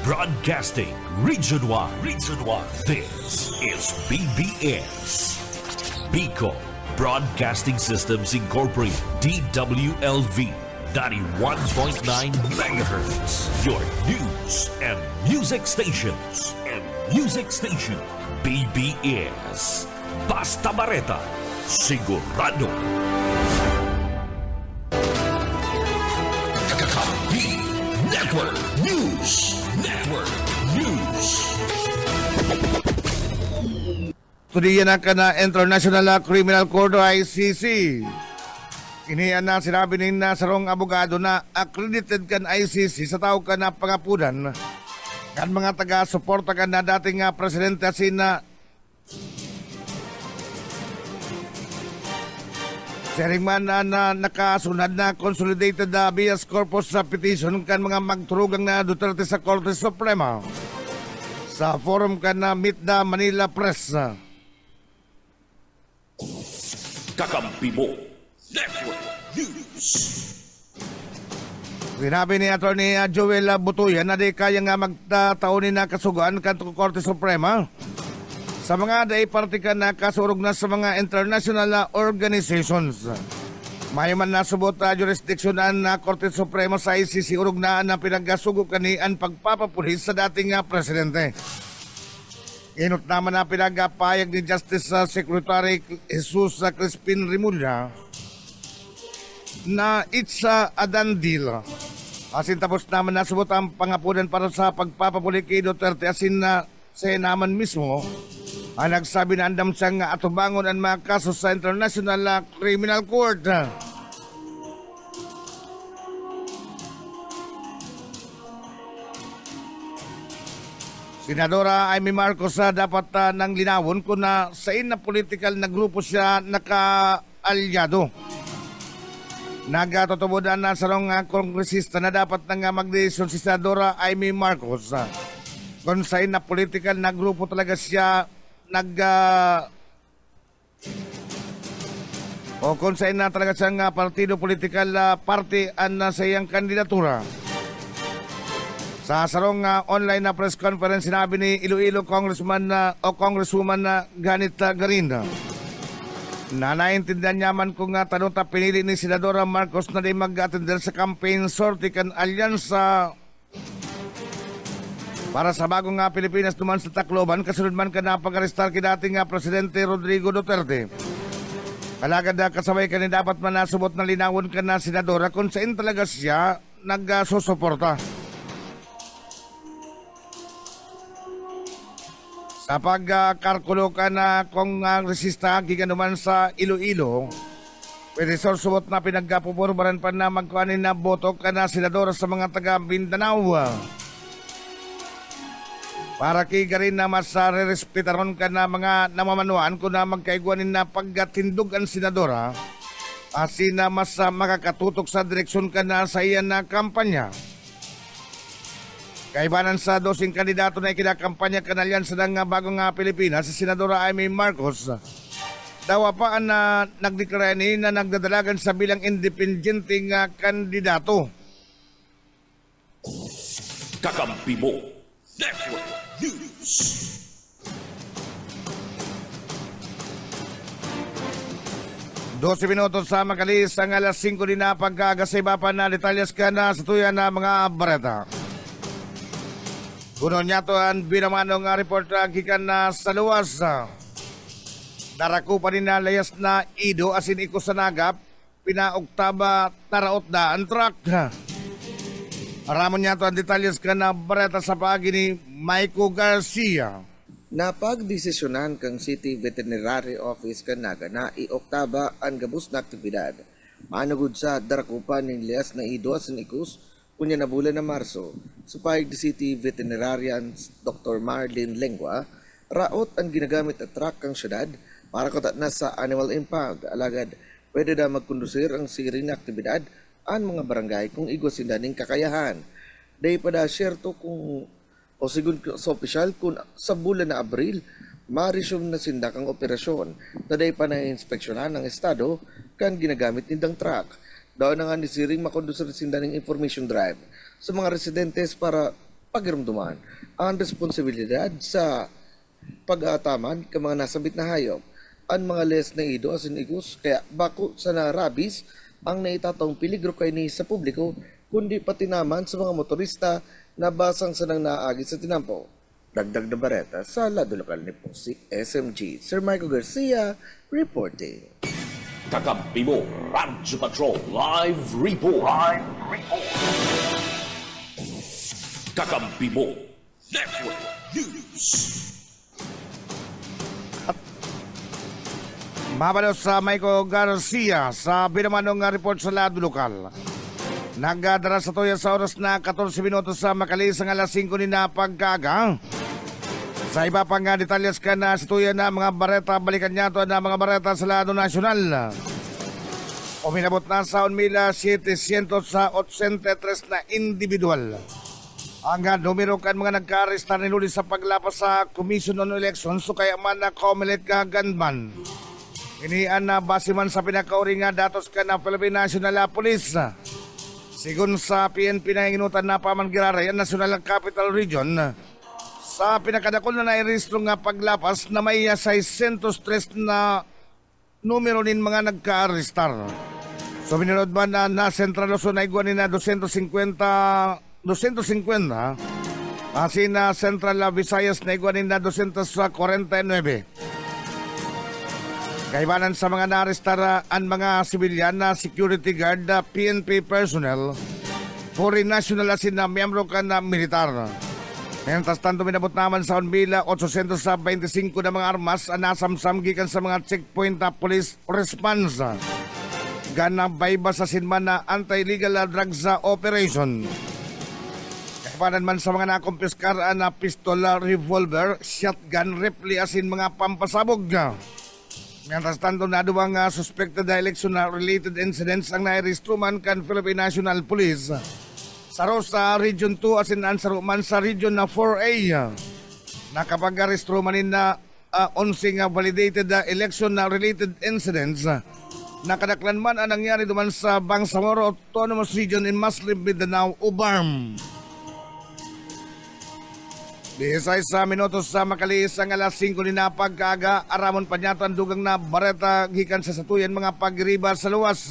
Broadcasting Region 1. Region 1. This is BBS. Bicol Broadcasting Systems Incorporated. DWLV. 91.9 megahertz. Your news and music stations. BBS. Basta Bareta. Sigurado. Network News. Tudiyan na ka na International Criminal Court o ICC. Iniyan na sinabi ni sarong abogado na accredited kan ICC sa tao ka na pangapunan kan mga taga-suporta ka na dating presidente sina Seringman na nakasunod na consolidated habeas corpus sa petition kan mga magturugang na Duterte sa Korte Suprema sa forum kan na Meet the Manila Press. Kakampi mo Network News. Sinabi ni Atty. Joel Butuyan na di kaya nga magtataunin na kasugaan kan Korte Suprema sa mga daipartikan na kasurog na sa mga international organizations. May man nasubot jurisdiksyonan na Korte Suprema sa ICC urog na pinagasugo kanian pagpapapulis sa dating presidente. Inot naman na pinagpayag ni Justice Secretary Jesus Crispin Rimulya na it's a done deal. Asin tapos naman nasubot ang pangapunan para sa pagpapapuli kay Duterte asin na siya naman mismo ang nagsabi na andam siyang atubangon ang mga kaso sa International Criminal Court. Senadora Amy Marcos dapat nang linawon kung na sa na political na grupo siya nakaalyado. Nagatutubodan na sarong kongresista na dapat nang magdesisyon si Senadora Amy Marcos kung sa na political na grupo talaga siya o kung saan na talaga siyang partido political party ang sa iyang kandidatura. Sa sarong online na press conference sinabi ni Iloilo Congressman o Congresswoman Ganita Garinda na naintindihan niya man kung tanong pinili ni Senadora Marcos na di mag-attender sa campaign sortie kan alyansa para sa bagong Pilipinas duman sa Tacloban, kasunod man ka na pag-arestar ki dating Presidente Rodrigo Duterte. Kalagad kasabay ka ni dapat man nasubot na linawon ka na senadora kung saan talaga siya nagsusuporta. Sa pagkarkulo ka na kung resista gikan naman sa Iloilo, pwede subot na pinagkapuporbaran pa na magkuhanin na boto ka na senadora sa mga taga Mindanao. Para kiga rin na mas re-respetaron ka na mga namamanuan kung na magkaiguanin na paggatindog ang senadora asin na mas makakatutok sa direksyon ka na sa iyan na kampanya. Kaibanan sa dosing kandidato na ikinakampanya kanalyan sa ng bagong Pilipinas, si Senadora Amy Marcos, dawa pa na nagdeklara ni na nagdadalagan sa bilang independenting kandidato. Kakampi mo Network News. Minutos sa makalis ang alas 5 din na pagkagasiba pa na detalyas ka na sa tuyan na mga bareta. Kuno niya to ang binamanong report gikan na sa luwas. Darako pa rin na layas na ido asin iko sa nagap, pinaoktaba taraot na ang truck. Aramon niya to ang detalyas ka na bareta sa pagi ni Maiko Garcia. Napagdesisyonan kang City Veterinary Office kanaga na i-oktaba ang gabus na aktibidad. Manugod sa darakupan ng lias na ido asin ikus kunya na bulan na Marso, supayag di City Veterinarian Dr. Marlene Lengua, raot ang ginagamit at truck ang syudad para kutat na sa animal impound. Alagad, pwede na magkondusir ang siring na aktibidad ang mga barangay kung igwasindaning kakayahan. Day pa da syerto kung o sigun sa opisyal kung sa bulan na Abril, ma-resume na sindak ang operasyon na day pa na inspeksyonan ng Estado kan ginagamit nindang truck. Daw na nga ni siring makondusir sindaning information drive sa mga residentes para pagramduman ang responsibilidad sa pag-aataman ka mga nasabit na hayop. Ang mga les na ido asin igus kaya bako sa narabis ang naitatong peligro kay ni sa publiko kundi pati naman sa mga motorista na basang sanang naagi sa tinampo. Dagdag na bareta sa lado lokal ni po si SMG. Sir Michael Garcia reporting. Kakampi mo, Radyo Patrol Live Report. Kakampi mo, Network News. Mabalos sa Michael Garcia sa binamanong report sa lado lokal. Nagdara sa tuya sa oras na 14 minutos sa makalis ang alas 5 ni na pagkaga. Sa iba pang detalyas ka na sa tuya na mga bareta, balikan niya to na mga bareta sa lado nasyonal. Uminabot na sa 1,783 na individual. Ang numero kan mga nagka-arrestar ni Luli sa paglapas sa Commission on Elections so kaya man na Comelec Ganban. Inian na base man sa pinakauring nga datos ka na Philippine National Police. Sigun sa PNP na inutan na pamangiraray ang National Capital Region. Sa pinakadakol na nairistro nga paglapas na may 603 na numero nin mga nagka-arrestar. So binunod ba na Central Luzon na iguanin na 250 asin na Central Visayas na iguanin na 249. Kaibanan sa mga naarestara ang mga sibilyan na security guard, PNP personnel, foreign national asin na miyembro ka na militar. Mientras tanto minabot naman sa 1,825 na mga armas ang nasamsam gikan sa mga checkpoint na police response. Ganang baybas sa sinman na anti-illegal drugs operation. Kaibanan man sa mga nakumpiskar na pistola, revolver, shotgun, rifle asin mga pampasabog. Mientras tanto na duwang suspected na election na related incidents ang nairistro man kan Philippine National Police. Saro sa Region 2 asin ansaro man sa Region na 4A. Nakapag-aristro manin na 11 validated election na related incidents. Nakadaklan man ang nangyari duman sa Bangsamoro Autonomous Region in Muslim Mindanao, UBARM. 16 minutos sa makalis ang alas 5 ni na pagkaaga, aramon pa niyato ang dugang na bareta gikan sa satuyan mga pagriba sa luwas.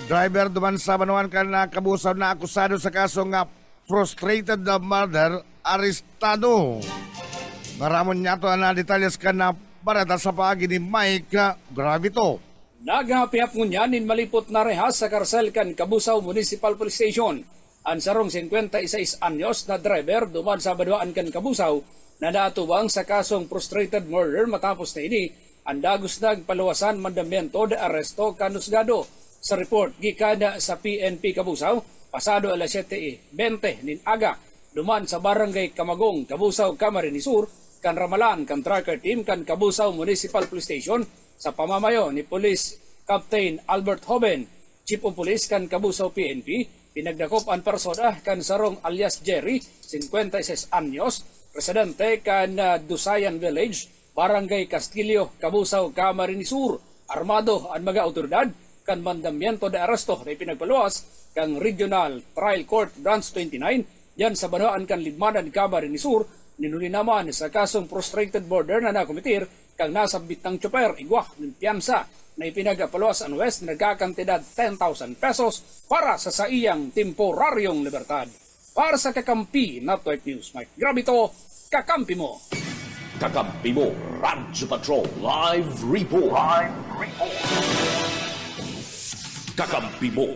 Driver duman sa Banuan ka na kabusaw na akusado sa kaso nga frustrated murder, arestado. Maramon niyato na detalyas ka na bareta sa paagi ni Mike Gravito. Naghapiap ngunyan in malipot na rehas sa karsel kan Kabusaw Municipal Police Station. Ang sarong 56 anyos na driver duman sa Banuan kan Kabusaw na natubang sa kasong frustrated murder matapos na ini ang dagos nagpaluwasan mandamiento de aresto kanusgado. Sa report gikan sa PNP Kabusaw pasado alas 7:20 nin aga duman sa barangay Kamagong, Kabusaw, Camarines Sur kan ramalan kan tracker team kan Kabusaw Municipal Police Station sa pamamayo ni Police Captain Albert Hoben, Chief of Police kan Kabusaw PNP. Pinagdakop ang persona kan sarong alias Jerry, 56 anyos, residente kan Dusayan Village, Barangay Castillo, Kabusaw, Camarines Sur. Armado ang mga autoridad kan mandamiento de aresto na pinagpaluwas kang Regional Trial Court Branch 29 yan sa Banuan kan Lidmanan, Camarines Sur. Ninuli naman sa kasong frustrated murder na nakomitir kang nasabit ng tsoper igwa ng piyansa na ipinagapaluas ang West na nagkakantidad 10,000 pesos para sa saiyang temporaryong libertad. Para sa Kakampi Network News, Mike Gravito, kakampi mo! Kakampi mo, Radyo Patrol Live Report. Kakampi mo,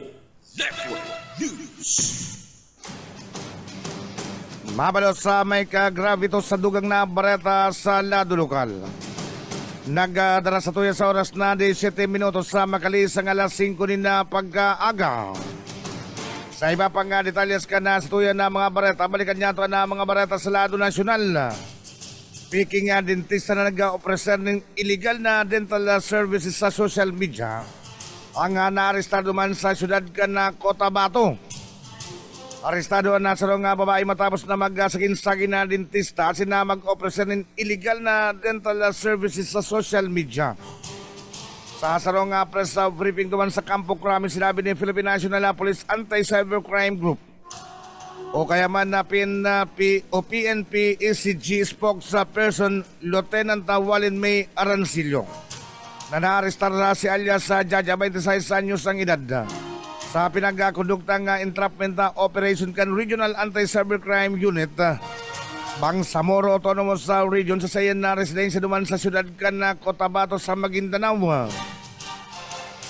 Network News. Mabalot sa may Gravito sa dugang na bareta sa lado lokal. Nagdara sa tuya sa oras na 17 minutos sa makalis ang alas 5 ni na pagkaaga. Sa iba pang detalyas ka na sa tuya na mga bareta, balikan niya ito na mga bareta sa lado nasyonal. Speaking dentista na nag-opresar ng illegal na dental services sa social media, ang naarestado man sa syudad ka na Cotabato. Arestado ang nasarong babae matapos na magsagin-sagin na dentista na mag-operasyon ng illegal na dental services sa social media. Sa sarong press briefing duman sa Campo Crame, sinabi ni Philippine National Police Anti-Cybercrime Group, o kaya man na PNP ECG spokesperson Lieutenant Walin May Arancillo na naarestar na si alias sa Jaja 26 anyos ang edad sa pinagkakonduktang entrapment operation kan Regional Anti-Cybercrime Unit Bangsamoro Autonomous Region sa sayan na residensya duman sa syudad kan Cotabato sa Maguindanao.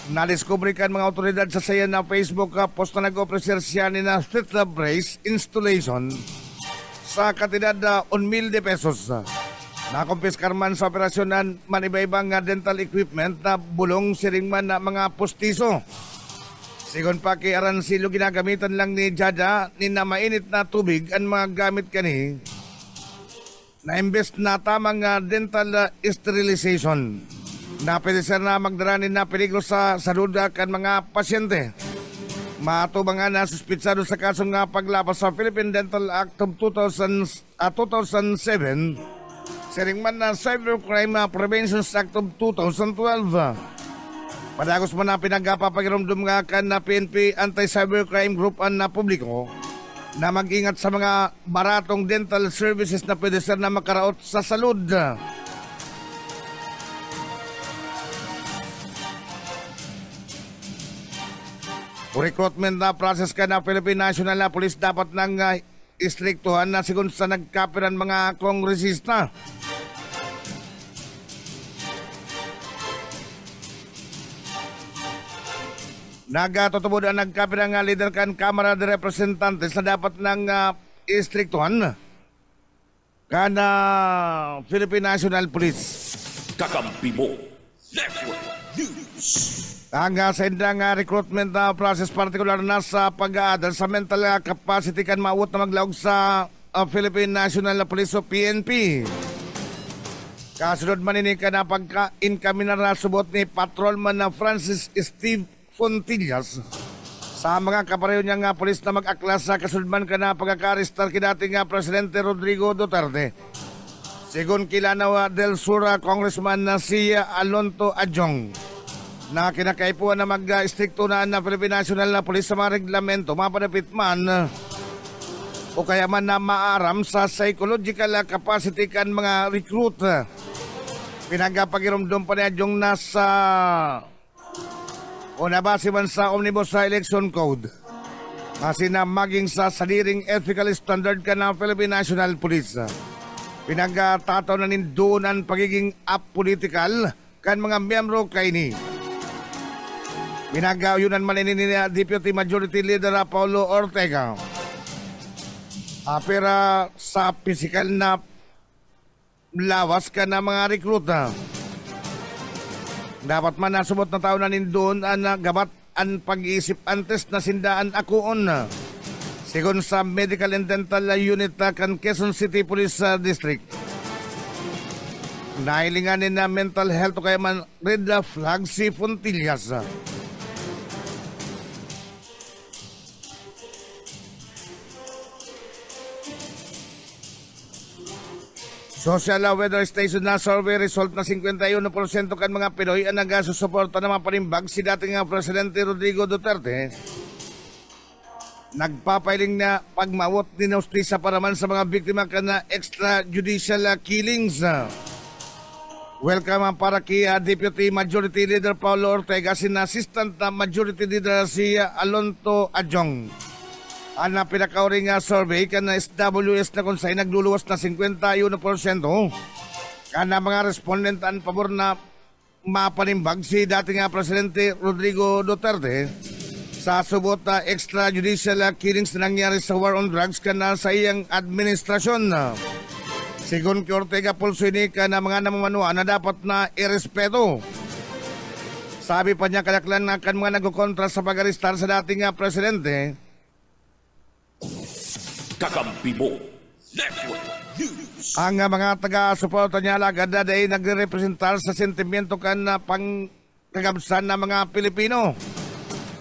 Nadiskubre kan mga otoridad sa sayan na Facebook post na nag-opreser siya ni na street brace installation sa katidad 1,000 pesos. Nakumpiskar man sa operasyon man iba-ibang dental equipment na bulong siring man na mga postiso. Sigon pa kay Arancillo, ginagamitan lang ni Jaja ni na mainit na tubig ang mga gamit kani na imbes na tamang dental sterilization. Napilisar na magdaranin na peligro sa salud kan mga pasyente. Matubangan na suspitsado sa kasong paglapas sa Philippine Dental Act of 2007, siring man na Cybercrime Prevention Act of 2012. Padagos man na pinagpapagiramdum nga kan na PNP Anti-Cybercrime Group na publiko na mag-ingat sa mga baratong dental services na pwede sir na makaraot sa salud. Recruitment na process ka na Philippine National na Police dapat nang istriktuhan na sigun sa nagkapiran mga kongresista. Nagatutubod ang nagkapirang leader kan Kamara de Representantes na dapat nang istriktuhan kana Philippine National Police. Kakampi mo. Network News. Ang sa indang recruitment process partikular na sa pag-aadal sa mental capacity kan maawot na maglaog sa Philippine National Police o PNP. Kasunod manini ka na pagka-incoming na subot ni Patrolman na Francis Steve Fontillas sa mga kapareho niya nga polis na mag-aklas sa kasunod ka na pagkakaristar kidating Presidente Rodrigo Duterte. Sigon Kilanaw del Sur Congressman na si Alonto Adjong na kinakaipuan na mag-istrikto na Philippine National na Police sa mga reglamento, mapadapit man o kaya man na maaram sa psychological capacity kan mga recruit. Pinagpagiramdam pa niya yung nasa o nabase man sa Omnibus Election Code. Kasi na maging sa saliring ethical standard ka ng Philippine National Police. Pinagtataw na doon ang pagiging apolitical kan mga miyembro kay ni. Pinagayunan man ni Deputy Majority Leader Paulo Ortega. Pero sa physical na lawas ka na mga rekruta. Dapat man nasubot na tao na doon ang gabat ang pag-iisip antes na sindaan akoon. Sigon sa Medical and Dental Unit kan Quezon City Police District. Nahilinganin na mental health o kaya man red flag si Fontillas. Social Weather Station na survey result na 51% kan mga Pinoy ang nagasusuporta na mapanimbag si dating Presidente Rodrigo Duterte. Nagpapailing na pagmawot ni Nostisa para man sa mga biktima kan na extrajudicial killings. Welcome para kay Deputy Majority Leader Paulo Ortega, sin Assistant Majority Leader si Alonto Adjong. Ang pinakauring survey kan na SWS na kung sa'y nagluluwas na 51% kan na mga respondent ang pabor na mapanimbag si dating Presidente Rodrigo Duterte sa subot extrajudicial killings na nangyari sa war on drugs kan na sa iyang administrasyon. Sigon kay Ortega pulsuini ka na mga namamanuan na dapat na irespeto. Sabi pa niya kalaklan na kan mga nagkukontra sa pag-aristar sa dating Presidente. Kakampi mo. Network News. Ang mga taga-suporta niya lagad na dahil nagre-representar sa sentimiento kan na pangkagabsan ng mga Pilipino.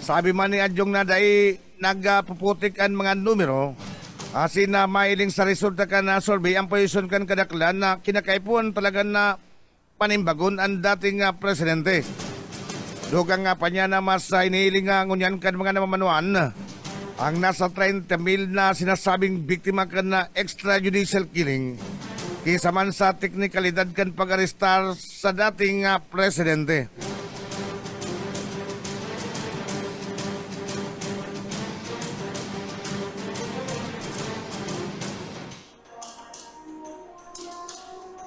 Sabi man ni Adjong na dahil nagpuputik ang mga numero. Asin na mailing sa resulta kan na survey ang posisyon kan kadaklan na kinakaipuan talaga na panimbagon ang dating Presidente. Dugang nga pa niya na mas inihiling nga ngunyan kan mga namamanuan Ang nasa 30,000 na sinasabing biktima kan na extrajudicial killing kisa man sa teknikalidad kan pag-arestar sa dating presidente.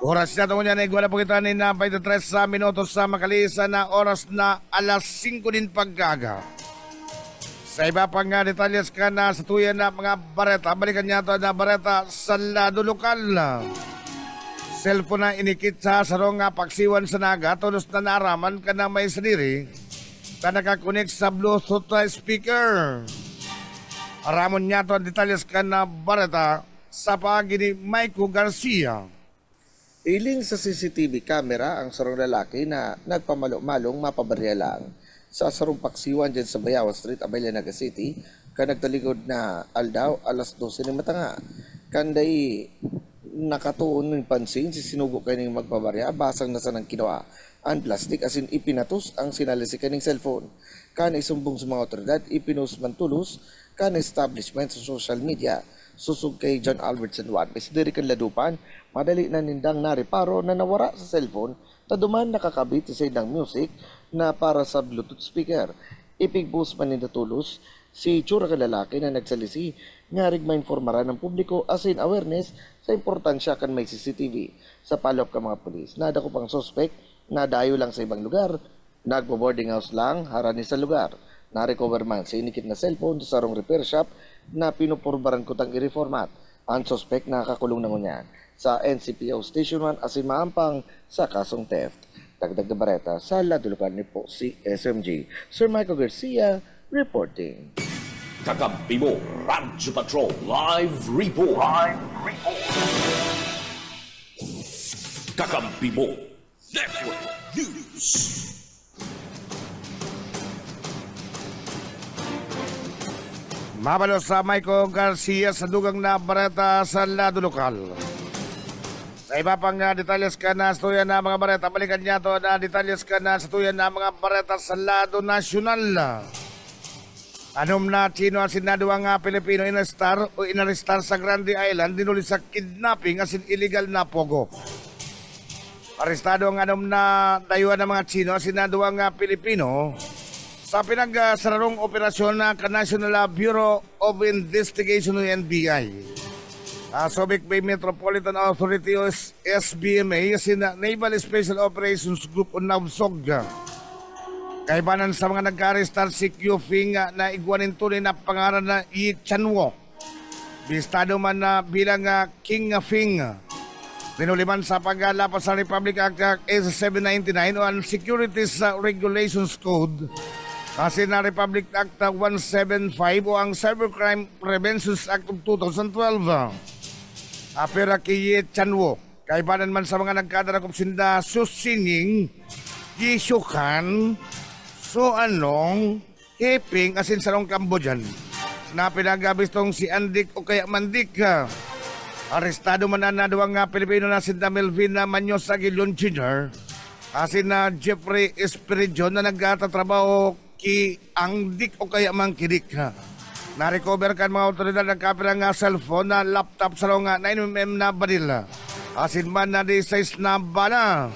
Oras na ito niya na igwala po kita ni na 23 sa minutos sa makalisa na oras na alas 5 din paggaga. Sa iba pang detalyes ka na sa tuyan na mga bareta, balikan niya ito na bareta sa lado lokal. Cellphone na inikit sa sarong paksiwan sa naga, tulos na naraman ka na may sadiri na nakakunik sa Bluetooth speaker. Aramon niya ito ang detalyes ka na bareta sa pagi ni Maiko Garcia. Iling sa CCTV camera ang sarong lalaki na nagpamalo-malong mapabarya lang sa sarong paksiwan dyan sa Bayawa Street, Abellanaga City, ka nagtaligod na aldaw alas 12 ng matanga. Kanday nakatuon ng pansin si sinugo kaning magpabarya basang nasa ng kinoa ang plastic asin ipinatos ang sinalisi kaning cellphone. Kana isumbong sa mga otoridad, ipinos man tulos kana establishment sa social media. Susug kay John Albert San Juan, Presidente kan Ladupan, madali na nindang nariparo na nawara sa cellphone taduman nakakabit sa indang music na para sa Bluetooth speaker. Ipig-boost man ninda tulos si tsura ka lalaki na nagsalisi nga rig mainformaran ng publiko asin awareness sa importansya kan may CCTV. Sa follow-up ka mga polis, nada ko pang suspect na dayo lang sa ibang lugar, nagbo-boarding house lang harani sa lugar. Na-recover man sa inikit na cellphone sa sarong repair shop na pinupurbaran ko tang i-reformat. Ang suspect nakakulong na ngunyan sa NCPO Station 1 asin maampang sa kasong theft. Dagdag na bareta sa ladulukan ni po si SMG. Sir Michael Garcia reporting. Kakampi mo, Radyo Patrol Live Report. Kakampi mo, Network News. Mabalo sa Michael Garcia sa dugang na bareta sa lado lokal. Sa iba pang detalyes ka na sa tuyan na mga bareta, balikan niya to na detalyes ka na sa tuyan na mga bareta sa lado nasyonal. Anom na Chino asin na duwang Pilipino inarestar sa Grande Island dinuli sa kidnapping asin illegal na pogo. Arestado ang anom na dayuan ng mga Chino asin na duwang Pilipino sa pinagsararong operasyon ng National Bureau of Investigation o NBI. Subic Bay Metropolitan Authority o SBMA sin Naval Special Operations Group o NAVSOG. Kaibanan sa mga nagka-arrestar si Q Fing na iguanin tunay na pangalan na Yi Chanwo. Bistado man na bilang King Fing. Dinuliman sa paglalapas sa Republic Act S799 o ang Securities Regulations Code. Kasi na Republic Act 175 o ang Cybercrime Prevention Act of 2012. Apera kay Chanwo. Kaibanan man sa mga nagkadarakop sinda susinging, gisukan, so anong, hiping asin sarong Cambodian. Na pinagabistong si Andik o kaya Mandik. Arestado man na duwang Pilipino na sinda Melvin na Manyos Aguilon Jr. Asin na Jeffrey Espiridion na nagtatrabaho ki Angdik o kaya Mangkidik. Na-recover kan mga otoridad ng kapirang cellphone na laptop sa nga 9mm na baril. Asin man na di size na bala.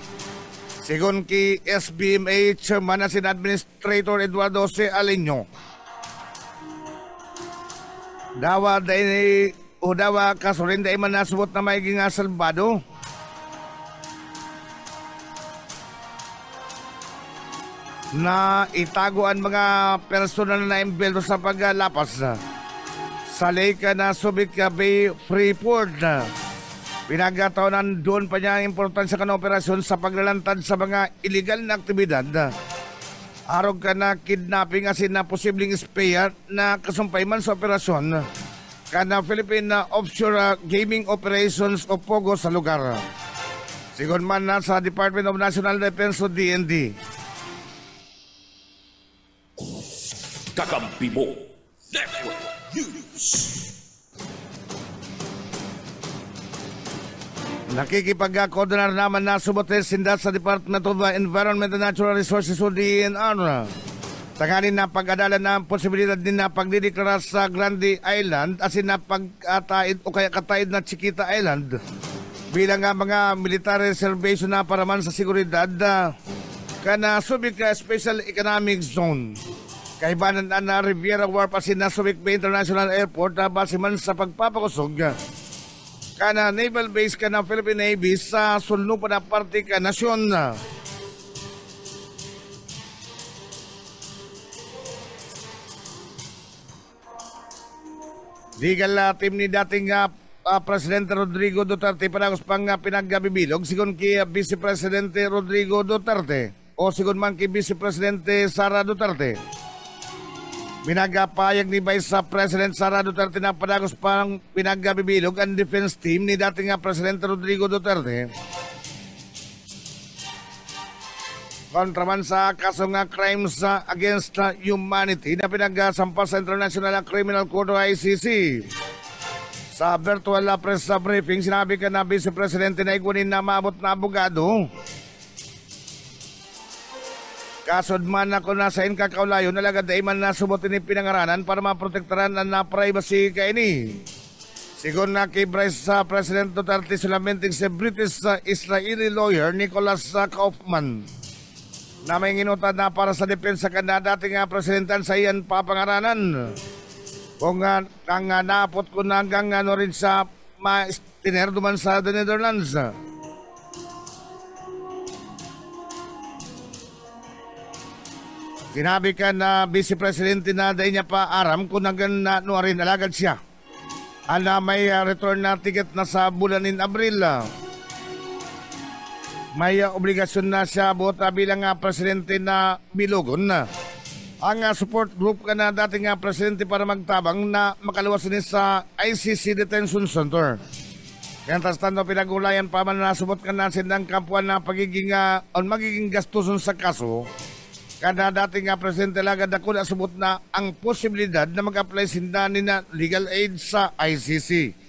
Sigon ki SBMA Chairman na sin Administrator Eduardo C. Alinyo. Dawa kasurin dahi man nasubot na maiging salbado. Na itaguan mga personal na embeldo sa paglapas sa lake na Subic Bay Freeport. Pinagataonan doon pa niya ang importansya ka na operasyon sa paglalantad sa mga illegal na aktibidad. Arog ka na kidnapping asin na posibleng spare na kasumpay man sa operasyon ka na Philippine Offshore Gaming Operations o POGO sa lugar. Sigon man na sa Department of National Defense o DND. Kakampi mo, Network News. Nakikipag-koordinar naman na subotes sinda sa Department of Environment and Natural Resources o DNR Tanganin na pag-adala na posibilidad din na pagdideklara sa Grande Island asin na pag-ataid o kaya kataid na Chiquita Island bilang nga mga military reservation na para man sa seguridad kana subik special economic zone. Kaibanan na Riviera Wharf asin na Subic Bay International Airport na base man sa pagpapakusog kana naval base ka ng Philippine Navy sa sulno pa na parte ka nasyon. Legal team ni dating Presidente Rodrigo Duterte panagos pang pinagbibilog sigon kay Vice Presidente Rodrigo Duterte o sigon man kay Vice Presidente Sara Duterte. Minagapayag ni Vice President Sara Duterte na panagos pang pinagbibilog ang defense team ni dating Presidente Rodrigo Duterte kontra man sa kaso nga crimes against humanity na pinagsampa sa International Criminal Court o ICC. Sa virtual press briefing, sinabi ka na Vice Presidente na igunin na maabot na abogado. Kasod man ako nasa inkakaulayo nalagad ay man nasubotin ni pinangaranan para maprotektaran na privacy kaini. Sigon na kay Vice President Duterte solamente si British Israeli lawyer Nicholas Kaufman na may nginutad na para sa depensa ka na dating presidentan sa iyan papangaranan. Kung ang napot ko na hanggang rin sa tiner duman sa the Netherlands. Sinabi ka na Vice Presidente na dahil niya pa aram kung hanggang rin alagad siya. May return na ticket na sa bulan in Abril. May obligasyon na siya buot bilang presidente na bilogon na. Ang support group ka na dating presidente para magtabang na makaluwas din sa ICC Detention Center. Kaya tastando pinagulayan pa man nasubot ka na sindang kampuan na magiging gastuson sa kaso. Kada dating presidente lagad ako na subot na ang posibilidad na mag-apply sindani na legal aid sa ICC.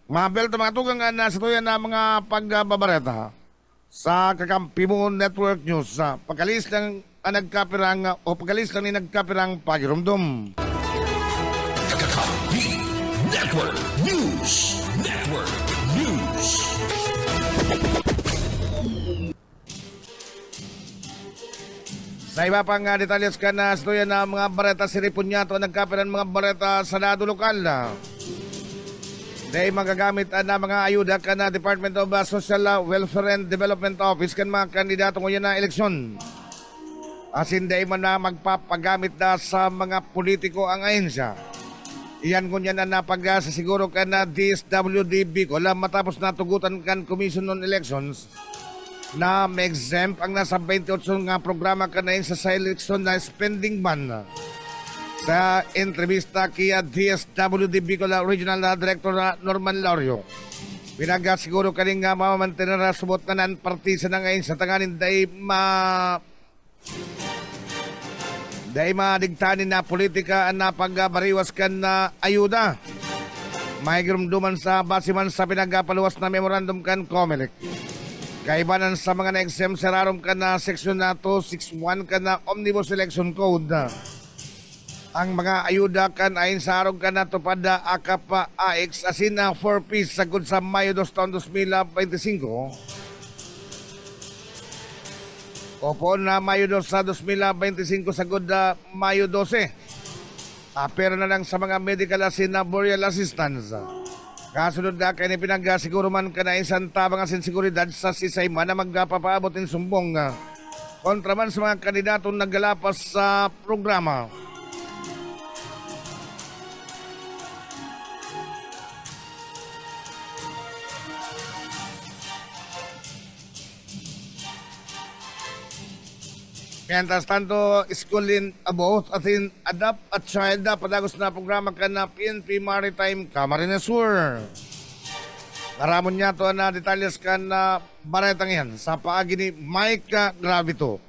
Mabel tamatugang na sa tuyan na mga pagbabareta sa Kakampi Mo Network News sa pagkalis ng nagkapirang o pagkalis ng nagkapirang pagirumdum. Kakampi Network News. Network News. Sa iba pang detalyes ka na sa tuyan na mga bareta siripunyato nagkapirang mga bareta sa lado lokal na. Dahil magagamit na mga ayuda ka na Department of Social Welfare and Development Office kan mga kandidato ngayon na eleksyon. Asin dahil man na magpapagamit na sa mga politiko ang ahensya. Iyan ko niya na napag-siguro ka na DSWD Bicol matapos natugutan kan Commission on Elections na may-exempt ang nasa 28 nga programa ka na sa election na spending ban. Sa entrevista kaya DSWD Bicol Regional Director Norman Laurio, pinagasiguro ka rin nga mamamantin na subot na nan-partisa na ngayon sa tanganin dahil madigtanin na politika na pagbariwas ka na ayuda. May girumduman sa basiman sa pinagapaluwas na memorandum kan COMELEC. Kaibanan sa mga na-exempt sararom ka na seksyon na 261 ka na Omnibus Election Code. Ang mga ayuda kan ayon sa arong ka na tupad akapa AX asin na 4 piece sagod sa Mayo 2 taon 2025. Opo na Mayo 2 sa 2025 sagod Mayo 12. Pero na lang sa mga medical asin na burial assistance. Kasunod na kayo ni pinagasiguro man ka na isang tabang asin seguridad sa sisayman na magpapaabot in sumbong kontra man sa mga kandidatong naggalapas sa programa. Mientras tanto, schooling about atin adapt at child padagos na programa ka na PNP Maritime Camarines Sur. Naramon niya to na detalyes ka na baretang yan sa paagi ni Mike Gravito.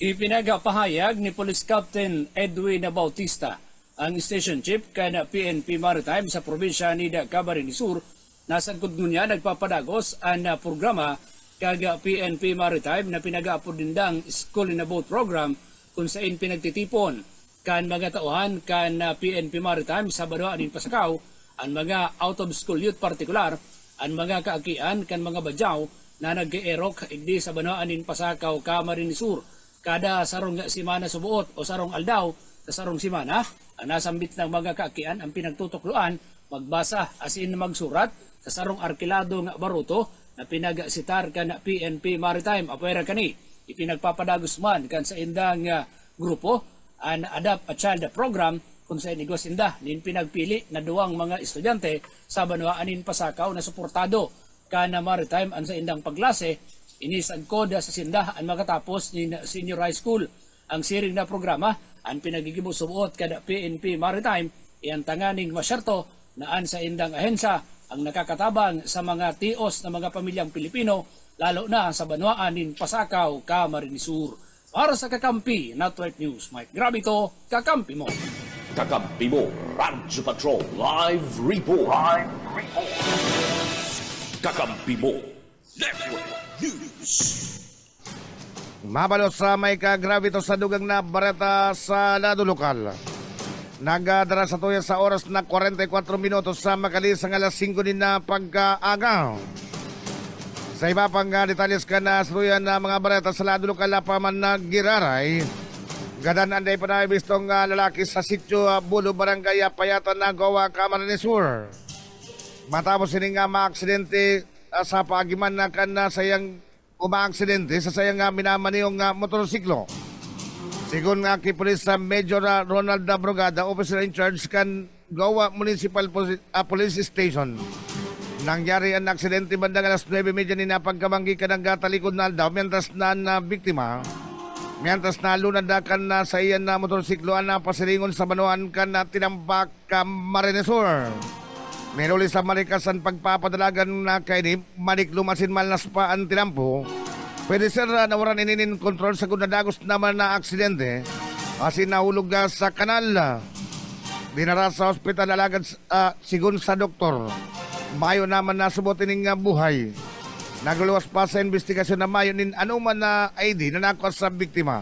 Ipinagapahayag ni Police Captain Edwin Bautista ang station chief ka na PNP Maritime sa probinsya ni Camarines Sur na sagkod niya nagpapadagos ang programa kaga PNP Maritime na pinag-aapod dindang School in a Boat program kung saan pinagtitipon kan mga tauhan kan PNP Maritime sa Banwa anin Pasakaw, ang mga out of school youth partikular, ang mga kaakian kan mga badyaw na nag-erok igdi sa Banwa anin Pasakaw Camarines Sur kada sarong simana subuot o sarong aldaw sa sarong simana. Ang nasambit ng mga kaakian ang pinagtutukluan magbasa asin magsurat sa sarong arkilado nga baruto na pinagsitar kan PNP Maritime apwera kani ipinagpapadagos man kan sa indang grupo an Adapt a Child program kung sa inigos inda nin pinagpili na duwang mga estudyante sa Banwa anin Pasakaw na suportado kana Maritime an sa indang paglase inisag koda sa sinda ang makatapos ni senior high school. Ang siring na programa ang pinagigibusuot kada PNP Maritime iyang tanganing masyerto na an sa indang ahensya ang nakakatabang sa mga tios na mga pamilyang Pilipino lalo na sa Banwa anin Pasakaw Camarines Sur. Para sa Kakampi Network News, Mike Grabito, Kakampi mo. Kakampi mo, Radyo Patrol Live Report. Kakampi mo, Network News. Mabalot sa may kagravito sa dugang na bareta sa lado lokal. Nagadara sa tuya sa oras na 44 minutos sa makalis ang alas 5 din na pagkaaga. Sa iba pang detalles ka na suyan na mga bareta sa lado lokal na paman na giraray. Gadan anday pa na ibistong lalaki sa sityo Bulo Barangay Payatan na Gawa Camarines Sur. Matapos sining maaksidente sa paagiman na kan sayang umaaksidente sa sayang minamaniyong motorsiklo. Sigon nga kipulis sa Major Ronald Brogada, officer in charge kan Gawa Municipal Police Station. Nangyari ang aksidente bandang alas 9:30 ni napagkamanggi ka ng gatalikod na aldaw mientras na biktima. Mientras na lunadakan na sa iyan na motorsiklo na pasilingon sa Banuan kan na tinampak Camarines Sur. Meruli sa marikasan pagpapadalagan na kay ni manik lumasin malnas pa ang tinampo. Pwede sir nawaran ininin kontrol sa kunadagos naman na aksidente. Asin nahulog sa kanal. Dinara sa ospital alagad sigun sa doktor. Mayo naman nasubutin ng buhay. Nagluwas pa sa investigasyon na mayo nin anuman na ID na nakuha sa biktima.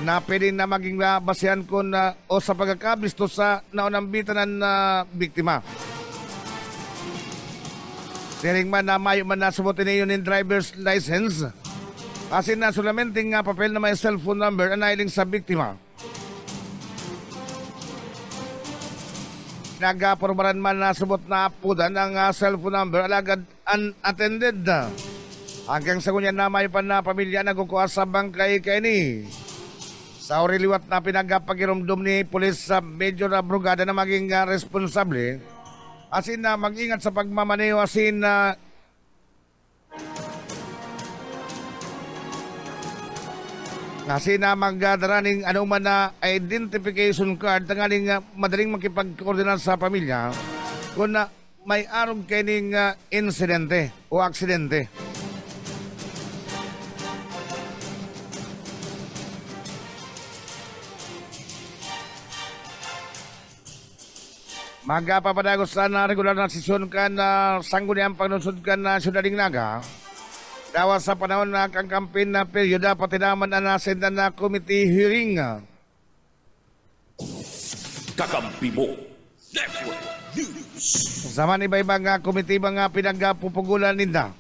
Na pwede na maging basihan ko na o sa pagkakablisto sa naunambitanan na biktima. Siring man na mayo man nasubutin niyo ng driver's license. Asin na sulamenting papel na may cellphone number anailing sa biktima. Nagpormaran man na subot na apudan ang cellphone number alagad unattended. Hanggang sa kunyan na may pa na pamilya nagkukuha sa bangkay kay ni. Sa oriliwat na pinagpagirumdum ni Pulis sa Major Brogada na maging responsable. Asin na mag-ingat sa pagmamaneho asin na kasi na magdaraning anuman na identification card tangaling madaling makipag-coordinate sa pamilya kung na may arog kining insidente o aksidente. Magpapadagos na regular na sesyon ka na sangguniang pagnunsod ka na Syudading Naga. Dawas sa panahon na kang campaign na peryoda pati naman na nasendan na committee hearing. Kakampi mo, Network News. Zaman iba-ibang committee mga pinagpupugulan ninda.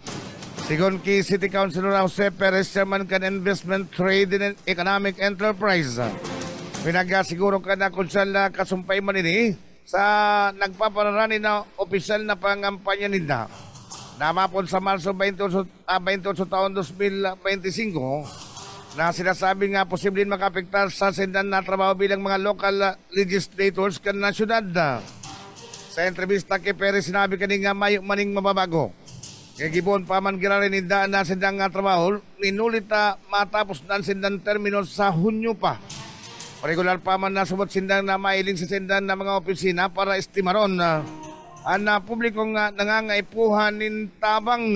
Sigon ki City Councilor Jose Perez, Chairman kan Investment, Trade and Economic Enterprise. Pinagasiguro ka na kunsal na kasumpay man ini sa nagpapararani na opisyal na pangampanya ninda. Namapon sa Marso 28 taon 2025 na sinasabi nga posibleng makapektar sa sendan na trabaho bilang mga local legislators kan na syudad. Sa entrevista kay Perez, sinabi kani nga mayo maning mababago. Kaya gibon pa man girarin indaan na sendang nga trabaho, ninulit matapos na sendan termino sa Hunyo pa. Regular pa man nasubot sendang na mailing sa sendan na mga opisina para estimaron ang publikong nangangaipuhan nin tabang.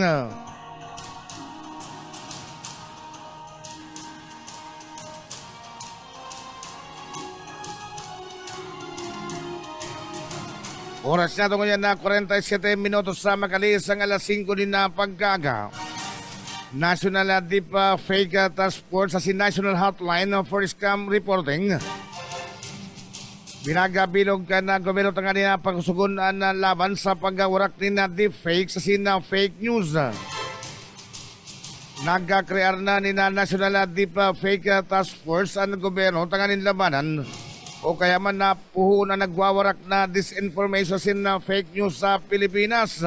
Oras na tungo yan na 47 minutos sa makalis ang alas 5 din na pagkaga. National Deep Fake Task Force sa National Hotline for Scam Reporting. Binagabilog ka na gobyerno tanga niya pagsugunan na laban sa pagwarak ni na deep fake sa fake news. Nagkakrear na ni na National Deep Fake Task Force ang gobyerno tanga nin labanan o kaya man na puho na nagwawarak na disinformation sa fake news sa Pilipinas.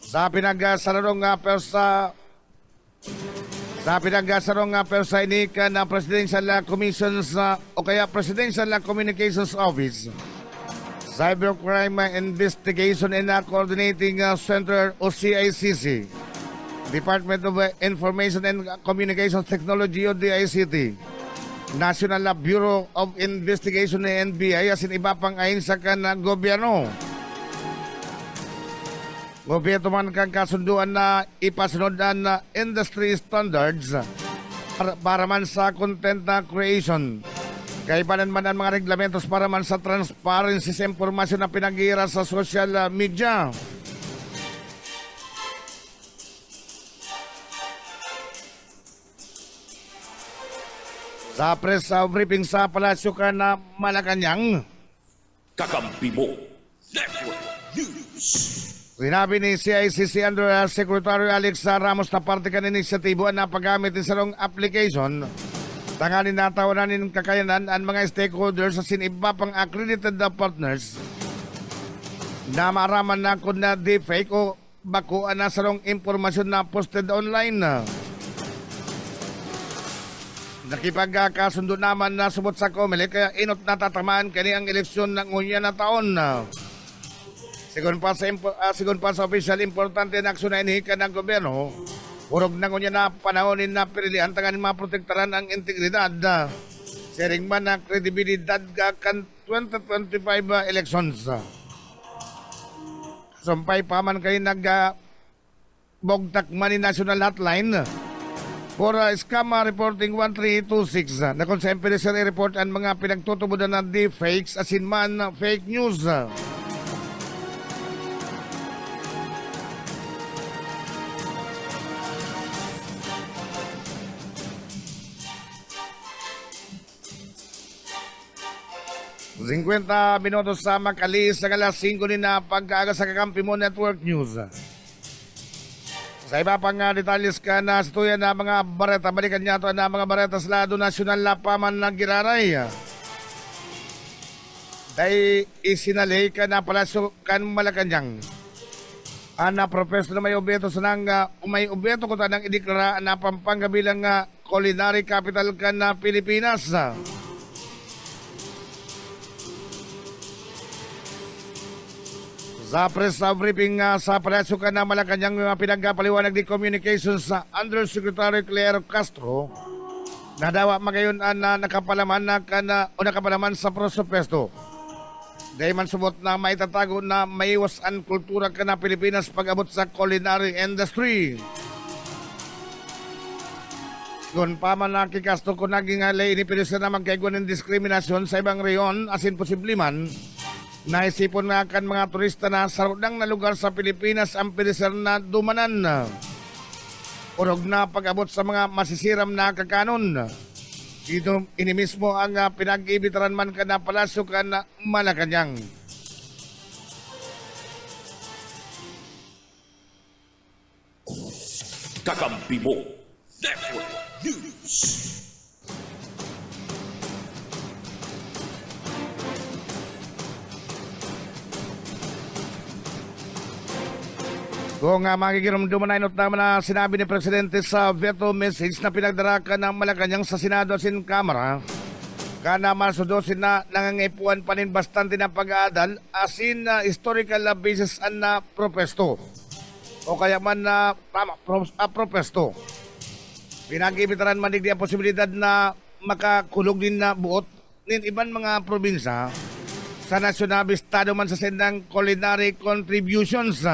Sa pinagsalarong persa ini ka na Presidential Commissions o kaya Presidential Communications Office, Cybercrime Investigation and Coordinating Center o CICC, Department of Information and Communications Technology o DICT, National Bureau of Investigation ng NBI asin iba pang ayon sa kanang gobyerno. Gobyerno man kang kasunduan na ipasunod na industry standards para man sa content na creation. Kaibanan man ang mga reglamentos para man sa transparency sa impormasyon na pinaghihira sa social media. Sa press briefing sa Palasyo ka na Malacanang, Kakampi mo. Network News. sinabi ni CICC Under Secretary Alex Ramos na parte ka ng inisyatibo na paggamit ng sarong application. Tanganin na tawanan ng kakayanan ang mga stakeholders sa siniba pang accredited partners na maraman na kung na deepfake o bakuan na sarong impormasyon na posted online. Nakipagkasundo naman na subot sa COMELEC kaya inot na tatamaan kani ang eleksyon ng ngunya na taon. Sigun pa sa official importante na aksyon na inihika ng gobyerno, urog na ngunya na panahonin na pirilihan tanganin maprotektaran ang integridad. Sering man na kredibilidad kan 2025 elections. Sumpay pa man kayo bogtak man ni National Hotline for Scam Reporting 1326 na kung sa empirical report ang mga pinagtutubudan na deepfakes asin man fake news. Singkwenta minutos sa makalis sa alas 5 din na pagkaaga sa Kakampi mo Network News. Sa iba pang detalles ka na situyan na mga bareta, balikan niya ito na mga bareta sa lado nasyonal na paman ng giraray. Dahil isinalay ka na Palasyo kan Malacanang. Ana profesor na may obyeto sa nang may obyeto ko tanang ideklara na Pampanga bilang culinary capital ka na Pilipinas. Sa press briefing sa Palasyo ka na Malacanang mga pinagpaliwanag ni Communications sa Undersecretary Claire Castro na dawa magayon na nakapalaman nakapalaman sa prosepesto. Dahil man subot na maitatago na maiwas ang kultura ka na Pilipinas pag-abot sa culinary industry. Kung pa man nakikasto ko naging halay inipilisa na magkaigwan ng diskriminasyon sa ibang reyon asin posible man naisipon nga kan mga turista na sarudang na lugar sa Pilipinas ang pilisar na dumanan. Urog na pag-abot sa mga masisiram na kakanon. Ito ini mismo ang pinag-ibitaran man ka na Palasyo ka na Malacanang. Kakampi mo. Network News. Kung magigiramduman na inot naman na sinabi ni Presidente sa veto message na pinagdaraka ng Malacanang sa Senado sin Kamara, kana Marso 12 na nangangipuan pa rin bastante na pag-aadal asin historical basis na propesto o kaya man na propesto. Pinag-ibitaran man din ang posibilidad na makakulog din na buot ng ibang mga probinsya sa nasyonal estado man sa sendang culinary contributions.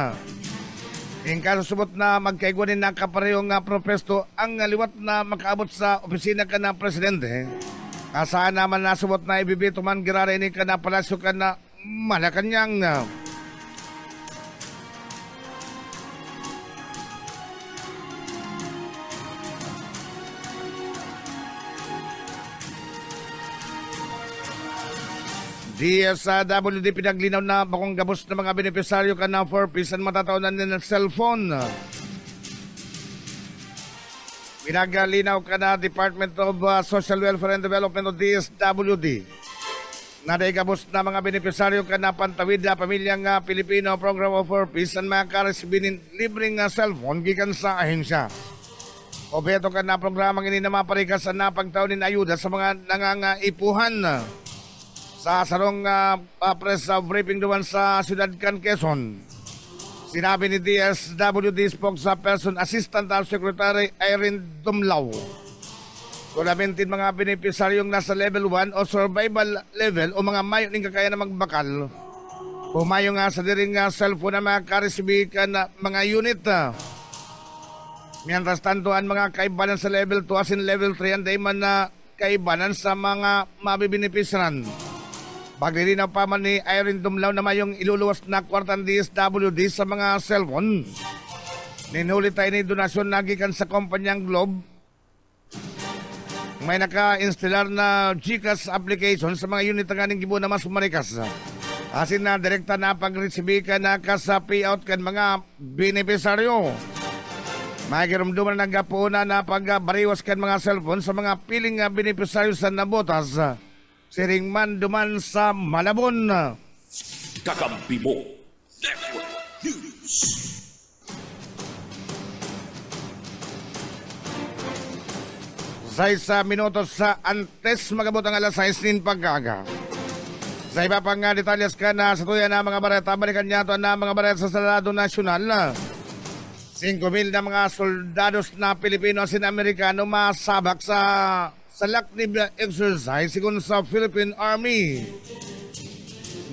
In kaso subot na magkaigwanin na kaparehong propesto ang liwat na makaabot sa opisina ka ng Presidente, asaan naman nasubot na ibibito man girara ini ka na Palasyo ka na Malacanang. DSWD pinaglinaw na bakong gabos ng mga benepisaryo ka na for pisan matataonan din ng cellphone. Pinaglinaw ka na Department of Social Welfare and Development o DSWD na gabos na mga benepisaryo ka na pantawid na pamilyang Pilipino Program of for pisan makaresibinin libreng cellphone gikan sa ahensya. Obeto ka na programang ini na maparikas na pagtawnin ayuda sa mga nangangaipuhan. Sa sarong press briefing doon sa Ciudad Can, Quezon, sinabi ni DSWD spokesperson Assistant Secretary Irene Dumlao, kulamentin mga benepisaryong nasa level 1 o survival level o mga mayo ning kakaya na magbakal. Pumayo nga sa diring cellphone na makakaresibi ka na mga unit. Mientras tanto, ang mga kaibanan sa level 2 asin level 3 ang man na kaibanan sa mga mabibenepisyaran. Paglilinaw pa man ni Irene Dumlao na mayong iluluwas na kwartang DSWD sa mga cellphone. Ninhuli tayo ni donasyon nagikan sa kumpanyang Globe. May naka-installer na GCash application sa mga unit na ganing gibo na mas marikas. Asin na direkta na pag-resibi ka na ka sa payout kan mga benepisaryo. May girumduman na nagkapuuna na pag-bariwas kan mga cellphone sa mga piling benepisaryo sa nabotas. Siring man duman sa Malabon. Kakampi mo. Network News. Sa minutos sa antes magabot ang alas 6 nin pagkaga. Sa iba pang detalyas ka na sa tuya na mga bareta, balikan niya ito na mga bareta sa Senado Nasyonal. 5,000 na mga soldados na Pilipino at Amerikano masabak sa Laknib exercise sigon sa Philippine Army.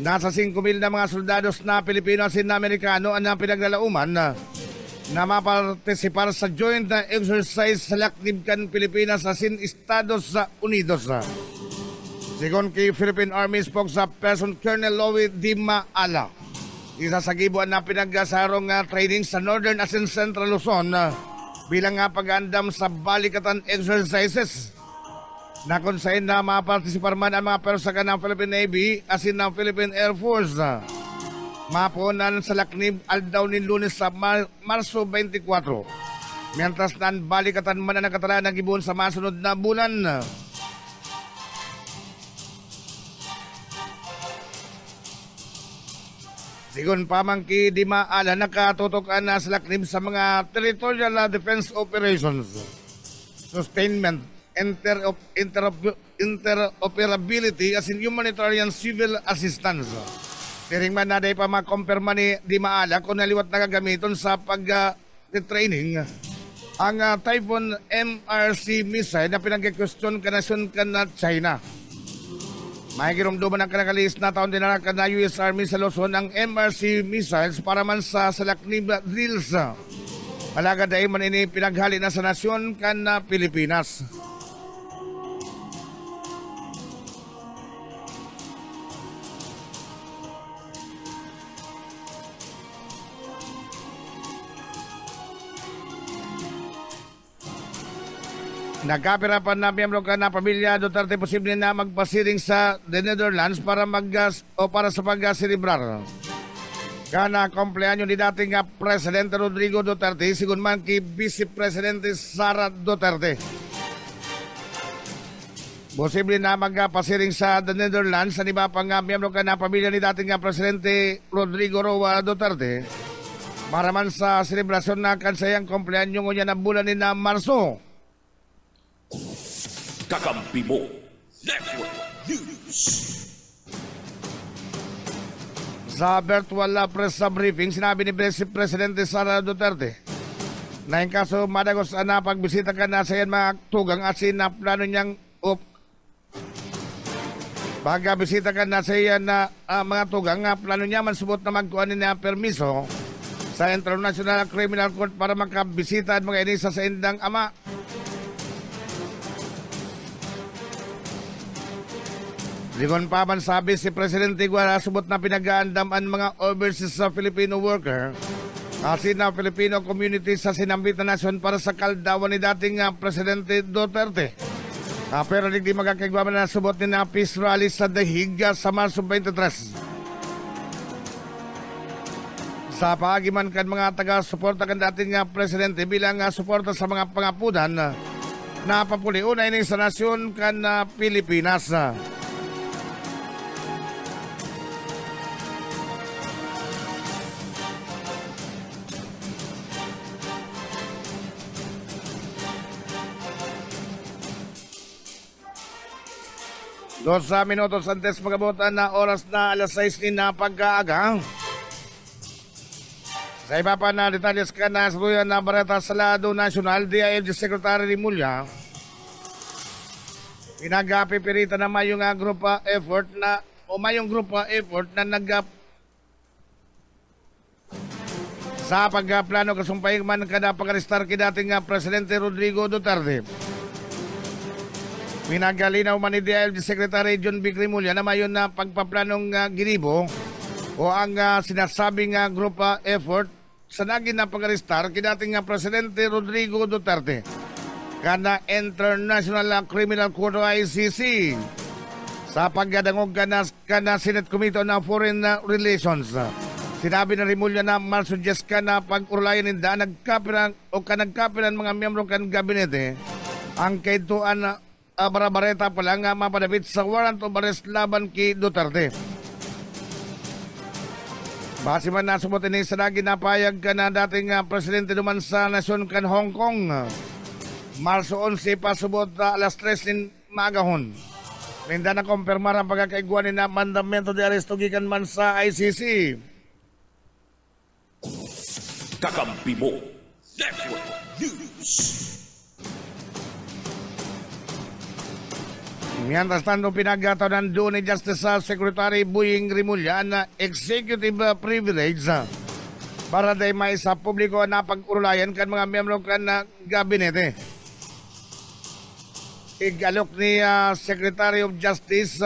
Nasa 5,000 na mga soldados na Pilipino at Amerikano ang pinaglalauman na mapartisipar sa joint exercise sa Laknib kan Pilipinas asin Estados Unidos. Sigon kay Philippine Army spokesperson Colonel Louie Di Maala, isa sa gibuan na pinagkasarong training sa Northern asin Central Luzon bilang pag-andam sa balikatan exercises na kung saan na mapartisipar man ang mga persaka ng Philippine Navy asin ng Philippine Air Force. Mapunan sa Laknib aldaw ni Lunes sa Marso 24. Mientras nan balikatan man ang nakatala ng gibuon sa masunod na bulan. Sigon pamangki Di Maala, nakatutukan na sa Laknib sa mga territorial defense operations, sustainment, interoperability as in humanitarian civil assistance. Tiring man na day pa makompirma ni Di Maala kung naliwat na gagamiton sa pag-training ang Typhoon MRC missile na pinag-question kanasyon ka na China. May girumduman ang kanakalis na taon din na US Army sa Luzon ang MRC missiles para man sa Laknib drills. Malaga dahil man ini pinaghali na sa nasyon kan na Pilipinas. Nagkapirapan na miyembro ka na pamilya Duterte posible na magpasiring sa the Netherlands para para sa pagselebrar. Kana kompleanyo ni dating Presidente Rodrigo Duterte sigun man ki Vice Presidente Sara Duterte. Posible na magpasiring sa the Netherlands sa iba pang miyembro ka na pamilya ni dating Presidente Rodrigo Roa Duterte para man sa selebrasyon na kansayang kompleanyo niya na bulan ni na Marso. Kakampi mo. Network News. Sa virtual press briefing, sinabi ni Vice Presidente Sara Duterte na in kaso madagos na pagbisita ka na sa yan mga tugang asin na plano niyang pagbisita ka na sa yan na mga tugang plano niya man subot na magkuhanin na permiso sa International Criminal Court para makabisita at mga inisa sa indang ama. Lingon pa man sabi si Presidente Guara subot na pinag-aandam mga overseas sa Filipino worker kasi na Filipino community sa sinambit na nasyon para sa kaldawan ni dating Presidente Duterte. Pero di magkakigwaman na subot ni na peace rally sa Dahig sa Marso 23. Sa paagiman kan mga taga-suporta kan dating Presidente bilang suporta sa mga pangapudan na papuliunay ni sa nasyon kan Pilipinas. Dos minutos antes magabutan na oras na alas 6 ni na pagkaaga. Sa iba pa na detalles ka na sa na Bareta sa Lado National, DILG Secretary Rimulya, pinagpipirita na mayong grupo effort na sa pagplano kasumpay man kada pag-restar ki dating Presidente Rodrigo Duterte. Pinagalinaw man ni DILG Secretary John B. Rimulya na mayon na pagpaplanong ginibo o ang sinasabing group effort sa naging na pag-restar kidating Presidente Rodrigo Duterte kana International Criminal Court o ICC sa pagdangog kana Senate Committee on Foreign Relations. Sinabi na Rimulya na masuggest ka na pag-urlayan ninda nagkapiran mga miyembro kan gabinete ang kaituan Barbareta pala nga mapadabit sa warrant of arrest laban ki Duterte. Base man nasubot ini sa naging napayag ka na dating Presidente duman sa nasyon kan Hong Kong. Marso 11 pasubot alas 3 nin magahon. Linda na kumpirmar ang pagkakaiguan ni na mandamento de aresto gikan man sa ICC. Kakampi mo. Network News. Mientras tanto, pinagkataon doon ni Justice Secretary Boying Rimulya na executive privilege para day may sa publiko na pag-urulayan kan mga miyembro kan na gabinete. Igalok ni Secretary of Justice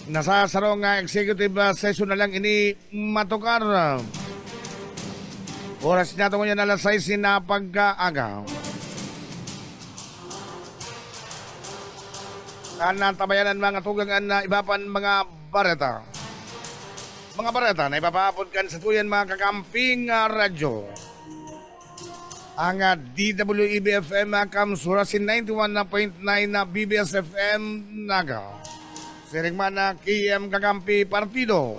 nasasarong executive session na lang ini matukar. Oras niya ito ngayon alas 6 na pagkaaga. Tabayanan mga tugangan na ibapan mga bareta. Mga bareta na ipapaapod kan sa tuyan mga kakamping radyo. Ang DWEB-FM Kamsurasin 91.9 na BBS-FM Naga. Siringman na KM Kakampi Partido.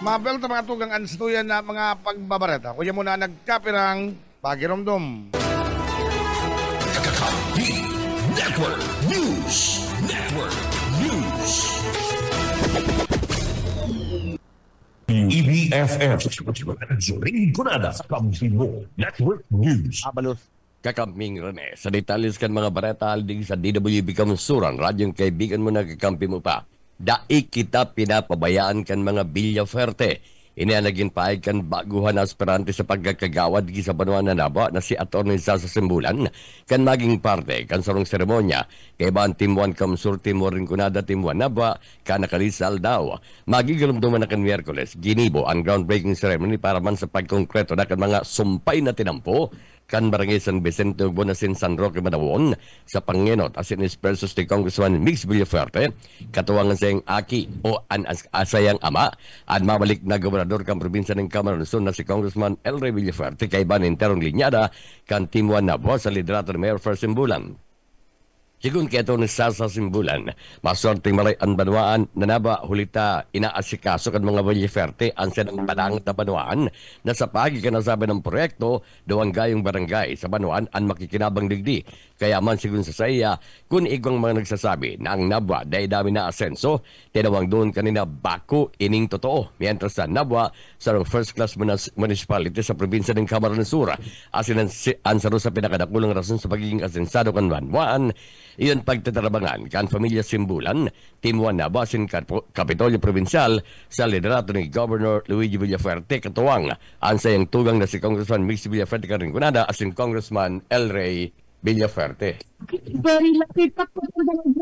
Mabelta mga tugangan sa tuyan na mga pagbabareta. Kuya muna nagkapirang pagiromdom. Network News. Network News. EBFM. Rinconada. Kampibo. Network News. Abalos. Kakamping Rene. Sa detalles kan mga bareta alding sa DWB Kamunsuran. Radyong kaibigan mo na kakampi mo pa. Daik kita pinapabayaan kan mga Villaferte. Ini ang naging paig kan baguhan na aspirante sa pagkakagawad sa Banuan na Naba na si Atty. Sasa Simbulan kan maging parte kan sarong seremonya kay ban Team 1 Kamsur, Team 1 Rinconada, Team 1 Naba kan nakalisal daw. Magigalumduman na kan Miyerkules, ginibo ang groundbreaking ceremony para man sa pagkonkreto na kan mga sumpay na tinampo kan Barangay San Vicente ug Bonasin San Roque Madawon sa pangenot asin ispersos ni Congressman Mix Villaferte katuwangan sa iyang aki o asayang ama at mabalik na gobernador kan probinsya ng Camarón Sur na si Congressman El Rey Villaferte kay ban interong linyada kan Team 1 Nabo sa liderato ni Mayor Fer Simbulan. Sigun kaya ito ni Sasa Simbulan, masorting malay ang Banuaan na naba hulita inaasikaso kan mga Villaferte ang senang padangat na Banuaan na sa pagi ka nasabi ng proyekto doang gayong barangay sa Banuaan ang makikinabang digdi. Kaya man sigun sa saya, kung igwang mga nagsasabi na ang Nabwa dahil dami na asenso, tinawang doon kanina bako ining totoo. Mientras sa Nabwa, sa first class municipality sa probinsya ng Camarón Sur, asin ang saro sa pinakadakulang rason sa pagiging asensado kan Banuaan, iyon pagtatarabangan kan Pamilya Simbulan, Team 1 Nabwa, asin Kapitolyo Provincial sa liderato ni Governor Luigi Villaferte katuwang ang sayang tugang na si Congressman Mix Villaferte Rinconada asin Congressman El Rey Villaferte. Very lucky pa po sa dalawang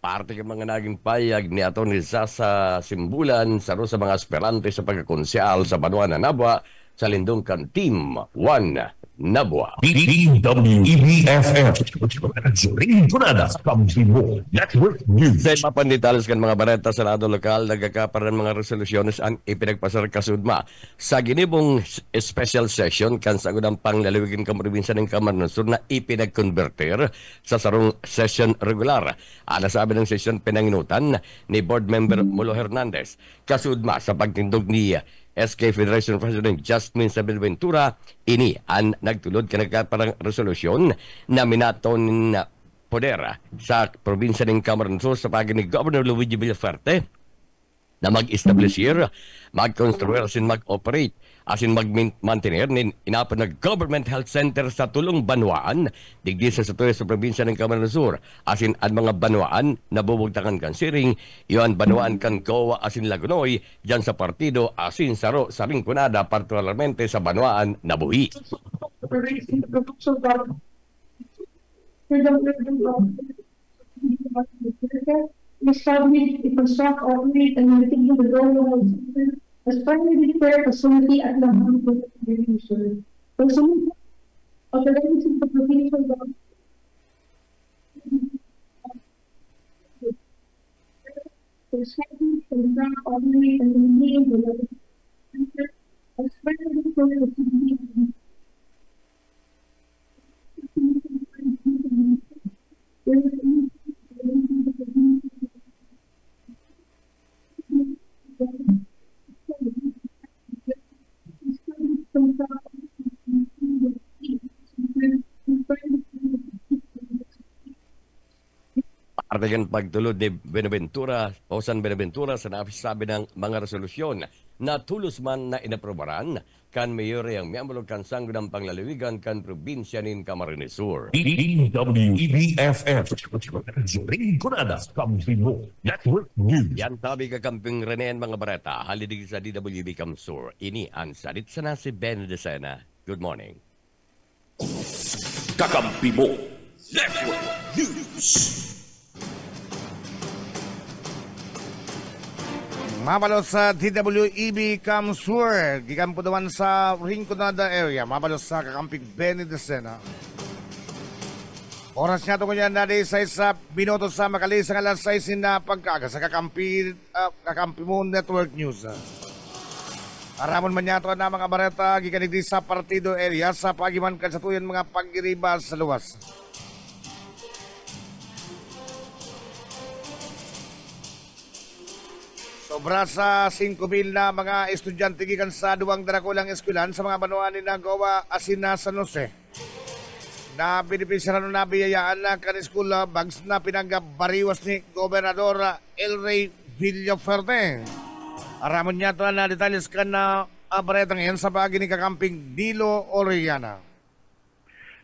Parte ka mga naging payag ni Ato ni Sasa Simbulan sa mga aspirante sa pagkakonsyal sa Banwa na Nabwa sa Lindungkan Team 1 Nabwa. DWEBFF Rinconada Kampibo Network News. Sa mapanditalos kan mga bareta sa lado lokal, nagkakaparan mga resolusyones ang ipinagpasar kasudma sa ginibong special session kan sa gudang panglalawigin ka probinsya ng Camarines Sur na ipinagkonverter sa sarong session regular. Sabi ng session pinanginutan ni Board Member Mulo Hernandez kasudma sa pagtindog ni SK Federation President Jasmine Sabelventura, ini ang nagtulod ka nagkaparang resolusyon na minaton poder sa probinsya ng Camarines Sur sa pagin ni Governor Luigi Villaferte na mag-establisher, mag-construer, asin mag-operate, asin mag-maintainer nin inapan na Government Health Center sa Tulong Banwaan, digdi sa satuya sa probinsya ng Camarines Sur, asin ang mga Banwaan na bubugtakan kan siring, iyon Banwaan kan Goa asin Lagunoy, dyan sa partido asin saro sa Rinconada, particularmente sa Banwaan na buhi. Establish, construct, operate, and maintain the government as primary care facility at Lahan Division. Facility authorizing the provincial government to establish, construct, operate, and maintain the government as primary care facility. Artigan pagtulod ni Benaventura o San Benaventura sa nasabi ng mga resolusyon na tulos man na inaprobaran kan mayor ang miyambolo kan sanggo ng panglalawigan kan probinsya ng Camarines Sur. DWEBFF Rinconada Kampibo Network News. Yan tabi kakamping Renean mga bareta, halidig sa DWB Kamsur. Ini ang salit sana si Ben Decena. Good morning. Kakampi mo Network News. Mabalos sa DWEB Kamsur, gikampo naman sa Rinconada area, mabalos sa kakamping Benny Decena. Oras niya ito ko yan na sa isa binoto sa makalisang alas 6 na pagkaga sa kakampi mo Network News. Aramon man niya ito na mga bareta, gikanigdi sa partido area sa pagiman kasatuyan mga pag-iriba sa luwas. Sobra sa 5,000 na mga estudyante gikan sa duwang darakulang eskwelahan sa mga Banwaan ni Goa asin na San Jose. Na binipisyaran na biyayaan na kan school bags na pinagabariwas ni Gobernador Elray Villaferte. Aramon niya ito na detalles ka na abaretang yan sa bagi ni kakamping Dilo Oriana.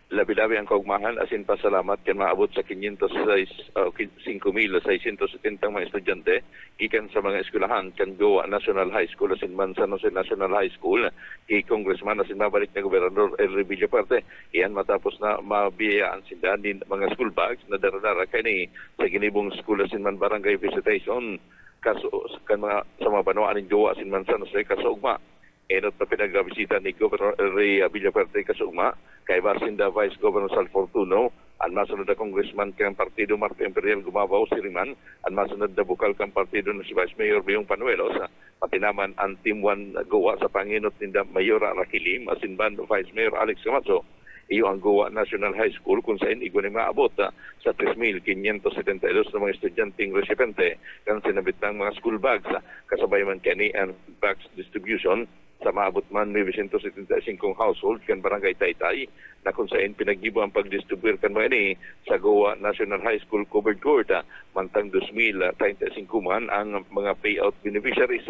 Labi-labi ang kaugmahan asin pasalamat kan maabot sa 5,670 mga estudyante ikan sa mga eskwelahan kan Goa National High School asin man San Jose National High School kay Congressman asin mabalik na Gobernador Elray Villaferte. Iyan matapos na mabiyayaan sila din mga school bags na daradara kani sa ginibong school asin man barangay visitation kaso kan mga sa mga Banwaan ng Goa asin man San Jose kasugma. Enot na pinag-bisita ni Governor Elray Villaferte kasugma kay Basinda Vice Governor Sal Fortuno, ang masunod na congressman kang partido Marco Imperial Gumabaw Siriman, ang masunod na bukal kang partido na si Vice Mayor Biyong Panuelos, pati naman ang Team 1 Goa sa panginot ni Mayora Rakilim, asin ban Vice Mayor Alex Camacho. Iyo ang Goa National High School kung saan igo na maabot sa 3,572 na mga estudyanteng resipente kan sinabit ng mga school bags kasabay man kani ang bags distribution sa maabot man 975 household kan barangay Taytay na kung saan pinaggibo ang pagdistribuir kan mga ini sa Goa National High School covered court mantang 2035 man ang mga payout beneficiaries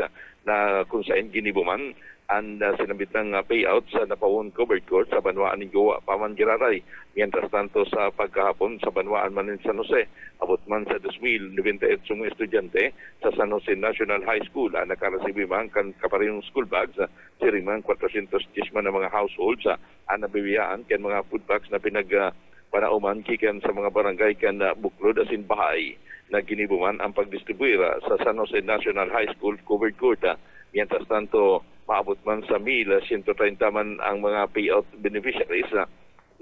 na kung saan ginibo man ang sinabit ng payout sa napawon covered court sa Banwaan ng Goa Paman Giraray. Mientras tanto sa pagkahapon sa Banwaan man ng San Jose, abot man sa 2,098 mga estudyante sa San Jose National High School na nakarasibi man kan kaparehong school bags, sirimang 410 man na mga households ang nabibiyaan kan mga food bags na panauman kikan sa mga barangay kan buklod asin bahay na ginibuman ang pagdistribuir sa San Jose National High School covered court. Mientras tanto, maabot man sa 1,130 man ang mga payout beneficiaries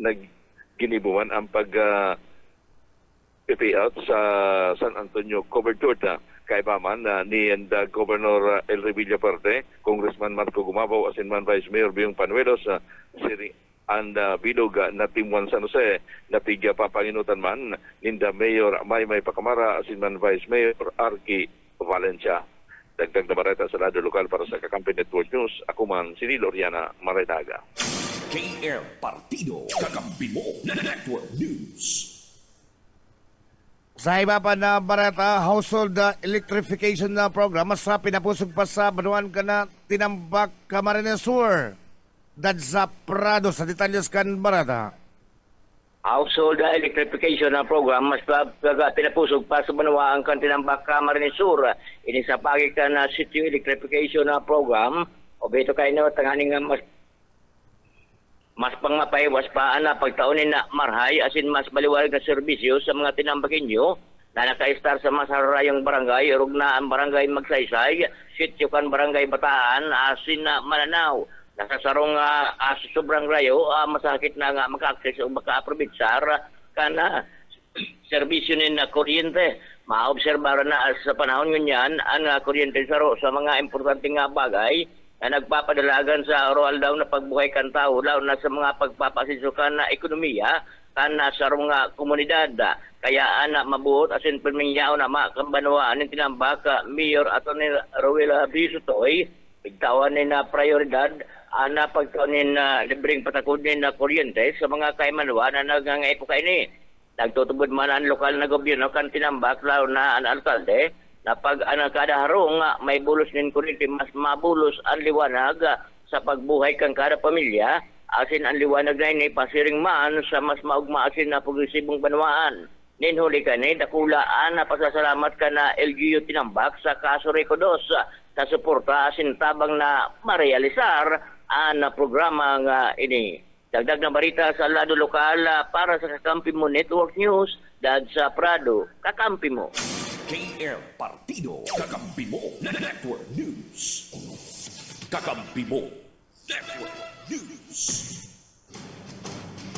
na ginibuman ang pag-payout sa San Antonio covered court. Kaiba man ni Governor El Revilla Parte, Congressman Marco Gumabaw, asin man Vice Mayor Biong Panuelos, and bilog na Team 1 San Jose na pigya papanginutan man ninda Mayor Maymay Pacamara, asin man Vice Mayor Arky Valencia. Dagdag na bareta sa Radyo Lokal para sa Kakampi Network News. Ako man, si Loriana Maredaga. KR Partido, Kakampi mo Network News. Sa iba pa na barata, household electrification na program sa pinapusog pa sa Banuan ka na tinambak Camarines Sur. Dadsa Prado sa detalyos kan barata. Household electrification na program mas pinapusog pa sa Banwaan kan tinambak Camarines Sur. Ini sa pagitan na city electrification na program o beto kayo na tanganing mas pangmapaywas pa na pagtaunin na marhay asin mas baliwalag na serbisyo sa mga tinambakin nyo na naka-star sa masarayang barangay, urog na ang barangay Magsaysay, sityo kan barangay Bataan, asin na Mananaw. Nakasarong sobrang rayo, masakit na nga maka-access o maka-aprovitsar kana serbisyo ni na kuryente. Maobserbar na sa panahon ngunyan ang kuryente saro sa mga importanteng bagay na nagpapadalagan sa oral daw na pagbuhay kan tao, daw na sa mga pagpapasisukan na ekonomiya kana sarong komunidad. Kaya anak mabuot asin permingyaw na makambanwaan ng tinambak Mayor Atty. Rowela Bisutoy, pagtawan na prioridad na pagtaunin na libreng patakunin na kuryente sa mga kaimanwa na nagangaipo ini. Nagtutubod man ang lokal na gobyerno kan tinambak lao na ang alkalde na pag kada harong may bulos ng kuryente mas mabulos ang liwanag sa pagbuhay kang kada pamilya asin ang liwanag na ini pasiring man sa mas maugma asin na progresibong banwaan. Ninhuli ka ni dakulaan na pasasalamat ka na LGU tinambak sa kaso Recodos sa suporta asin tabang na marealisar ang programa nga ini. Dagdag na barita sa lado lokal para sa Kakampi mo Network News, Dad sa Prado, Kakampi mo. KR Partido, Kakampi mo Network News. Kakampi mo Network News.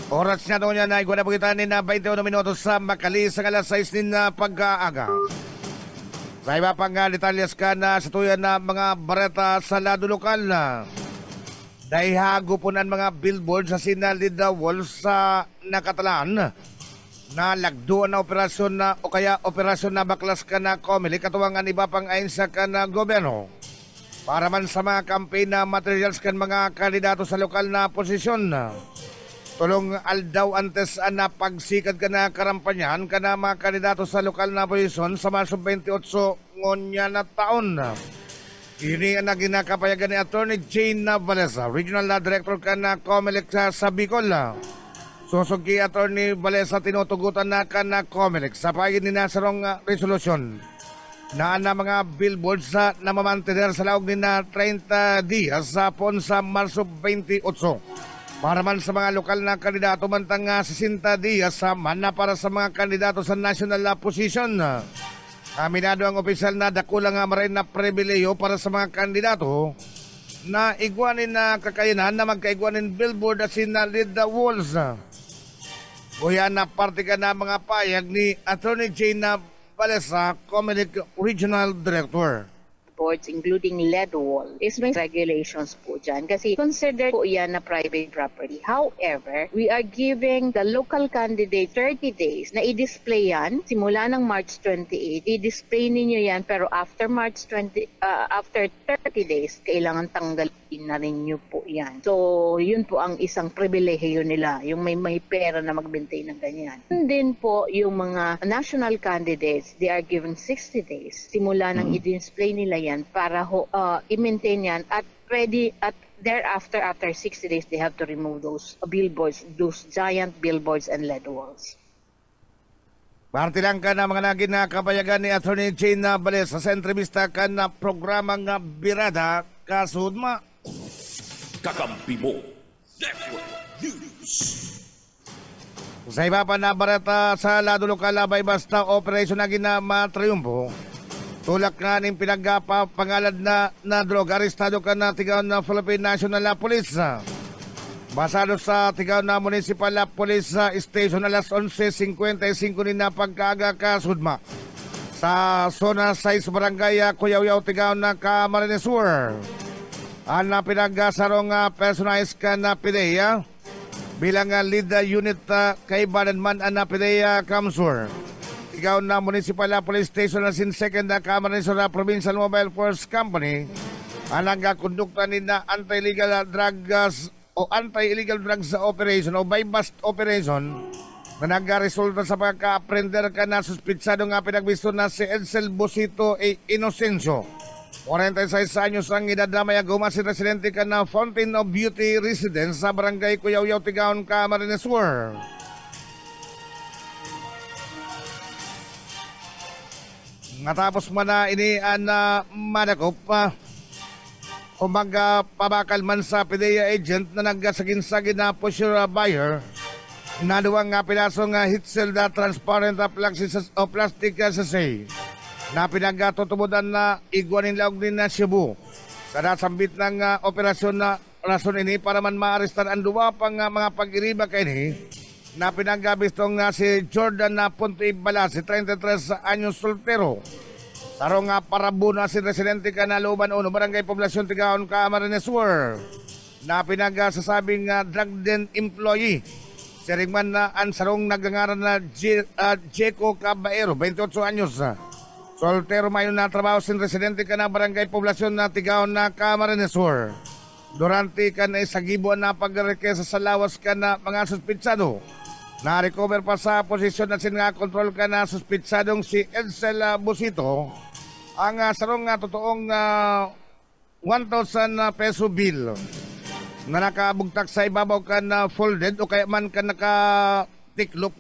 Oras na doon niya na igwa na pagitan na 21 minutos sa Makali sa alas 6 din na pag-aaga. Sa iba pang detalyas ka na sa tuyan na mga bareta sa lado lokal na daihago po ng mga billboard sa Sinalida Walls sa Nakatalan na lagduan na operasyon na o kaya operasyon na baklas ka na Comelec katuwangan iba pang ayon sa ka na gobyerno para man sa mga campaign na materials kan mga kandidato sa lokal na posisyon. Tulong aldaw antes na pagsikad ka na karampanyahan ka na mga kandidato sa lokal na posisyon sa Marso 28 ngonya na taon. Ini ang ginakapayagan ni Atty. Jane Valesa, Regional Director ka na Comelec sa Bicol. Susog kay Atty. Valesa tinutugutan na ka na Comelec sa pagin ni nasarong resolusyon na mga billboards sa namamantener sa laog ni na 30 dias sa pon sa Marso 28. Para man sa mga lokal na kandidato mantang 60 dias sa mana para sa mga kandidato sa national position. Aminado ang opisyal na dakulang maray na pribileyo para sa mga kandidato na igwanin na kakayanan na magkaigwanin billboard at sinalid the walls. Kuya na parte ka na mga payag ni Atty. Jane Valesa, Comelec Regional Director. billboards, including LED wall, is may regulations po dyan. Kasi considered po yan na private property. However, we are giving the local candidate 30 days na i-display yan. Simula ng March 28, i-display ninyo yan. Pero after after 30 days, kailangan tanggalin na rin nyo po yan. So, yun po ang isang pribilehiyo nila, yung may pera na magbintay ng ganyan. And then po, yung mga national candidates, they are given 60 days. Simula nang i-display nila yan para i-maintain yan at ready at thereafter, after 60 days, they have to remove those billboards, those giant billboards and LED walls. Parte lang ka na mga naging na kabayagan ni Atty. Jane Bales sa entrevista ka na programang Birada Kasudma. Kakampi mo Network News. Sa iba pa na barata sa lado lokal labay basta operasyon na ginamatriumpo. Tulak nga ng pinagpangalad na droga, arestado ka na tigaw na Philippine National Police. Basado sa tigaw na Municipal Police Station alas 11:55 ni na pagkaaga Kasudma. Sa zona 6 barangay Kuyaw-Yaw tigaw na Camarines Sur. Ang pinagkasarong personalized ka na pideya bilang lead unit kay Bananman ang pideya Kamsur. Ikaw na Municipal Police Station na sin second Camarines Sur Provincial Mobile Force Company ang nagkakondukta ni na anti-illegal drugs o anti-illegal drugs operation o buy-bust operation na nagresulta sa pagka-aprender ka na suspitsado nga pinagbisto na si Edsel Bosito Inocencio. 46 anyos ang edad na may aguma si residente ka na Fountain of Beauty Residence sa barangay Kuyaw-Yaw, Tigaon, Camarines Sur. Natapos man na ini na madakop umaga pabakal man sa PDEA agent na nagsaginsagin na pusher buyer na duwang pilasong hitsel na transparent plastic sachet na pinagtutubudan na iguanin laog din na Cebu. Sa nasambit ng operasyon na rason ini para man maarestan ang duwa pang mga pag-iriba kay ini na pinagabistong si Jordan na Punti Balasi, 33 anyos soltero. Sarong parabu na si residente ka na Luban Uno, Barangay Poblasyon Tigaon, Camarines Sur na pinagsasabing drug den employee. Siringman na ang sarong nagangaran na Jeco Caballero, 28 anyos. Soltero mayon na trabaho sin residente ka na Barangay Poblasyon na Tigaon na Camarines Sur. Durante ka na isagibuan na pagrekesa sa lawas ka na mga suspitsado. Na-recover pa sa posisyon na singa-control ka na suspitsadong si Edsel Bosito. Ang sarong totoong 1,000 peso bill na nakabugtak sa ibabaw ka na folded o kaya man ka nakatiklop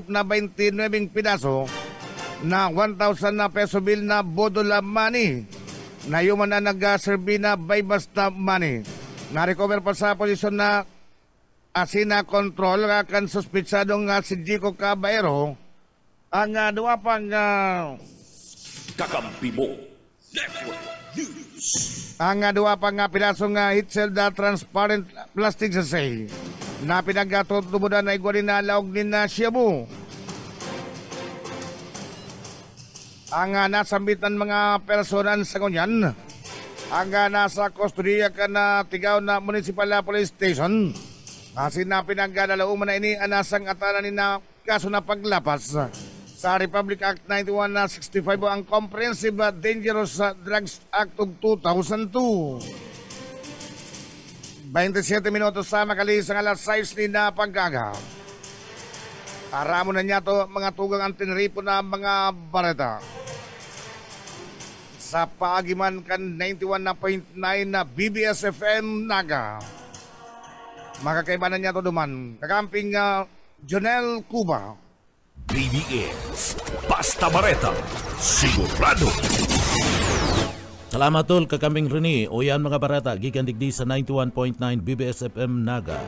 na 29 pidaso na 1,000 peso bill na bodola money na yuman na nag-serve na by basta money. Na-recover pa sa posisyon na asina control kan suspitsadong si Jico Caballero ang duwa pang Kakampi mo Network News. Ang duwa pang pinasong hitsel na transparent plastic sachet na pinagtutubudan na igualin na laog din na Cebu. Ang nasambitan mga personan sa kunyan ang nasa kustodiya ka na Tigaw na Municipal Police Station. Kasi na pinagdalauman na ini anasang atanan ni na kaso na paglapas sa Republic Act 9165 ang Comprehensive Dangerous Drugs Act of 2002. 27 minutos sa makalisang alas 6 ni na paggaga. Aramo na niya to mga tugang antinripo na mga bareta. Sa paagiman kan 91.9 na BBS FM Naga. Makakaibanan niya to duman. Kakamping Jonel Cuba. BBS Basta Bareta Sigurado. Salamat tol kakambing Rene. O yan mga barata, gikan digdi sa 91.9 BBS FM Naga.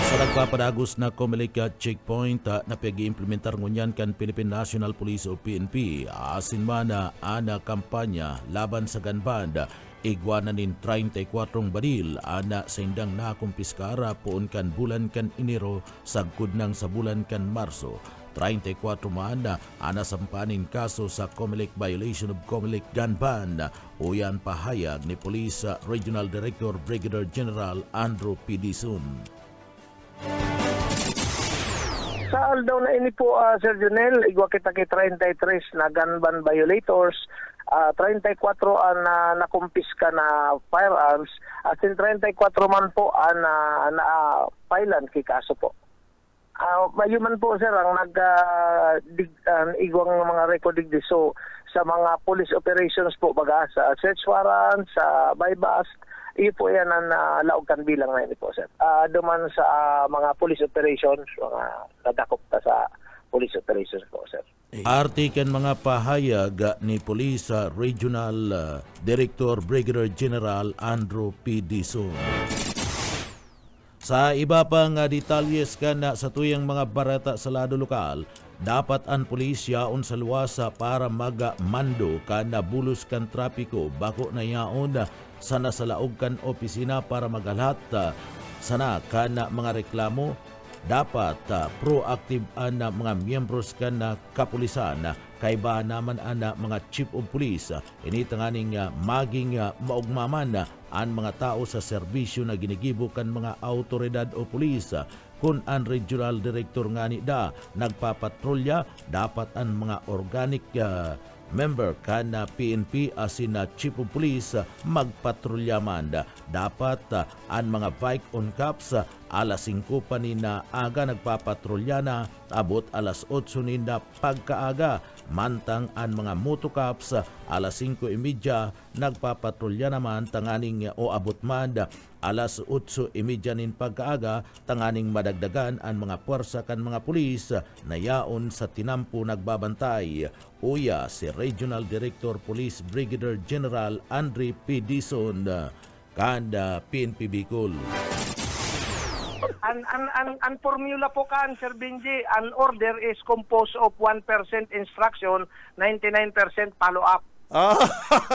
Sa nagpapadagos na Comelec checkpoint na pag-iimplementar ngunyan kan Philippine National Police o PNP. Asin man na ana kampanya laban sa ganband. Igwana nin 34 baril ana sa indang nakumpiskara poon kan bulan kan Enero sagkod nang sa bulan kan Marso. 34 man anasampanin kaso sa COMELEC violation of COMELEC gun ban. Uyan pahayag ni Police Regional Director Brigadier General Andrew P. Dizon. Sa aldaw na ini po, Sir Junel, igwa kita kay 33 na gun ban violators, 34 ang nakumpiska na firearms, at 34 man po ang na-filan kay kaso po. Mayuman po, sir, ang igwang mga record digdi. So, sa mga police operations po, baga sa search warrant, sa buy-bust, iyo po yan ang laogan bilang ngayon po, sir. Duman sa mga police operations, mga nadakop ta sa police operations po, sir. Artikan mga pahayag ni Police Regional Director Brigadier General Andrew P. Dizon. Sa iba pang detalyes kana sa tuyang mga barata sa lado lokal, dapat ang pulisya sa luwasa para magmando kana bulos kan trapiko bako na yaon sa nasalaog kan opisina para magalat sana kana mga reklamo. Dapat proactive ang mga miyembros kan kapulisan kay ba naman ang mga chief of police initanganing maging maugmaman ang mga tao sa serbisyo na ginigibo kan mga autoridad o pulis. Kung ang regional director nga ni da nagpapatrolya, dapat ang mga organic member kan PNP asin na chief of police magpatrolya man. Dapat ang mga bike on caps alas 5 pa ni na aga nagpapatrolya na, abot alas 8 ni na pagkaaga, mantang ang mga motocaps alas 5:30 nagpapatrolya naman tanganing o abot man alas 8:30 nin pagkaaga, tanganing madagdagan ang mga puwersa kan mga pulis na yaon sa tinampo nagbabantay. Uya si Regional Director Police Brigadier General Andre P. Dizon kanda PNP Bicol. Ang formula po kan, Sir Benji, an order is composed of 1% instruction, 99% follow-up.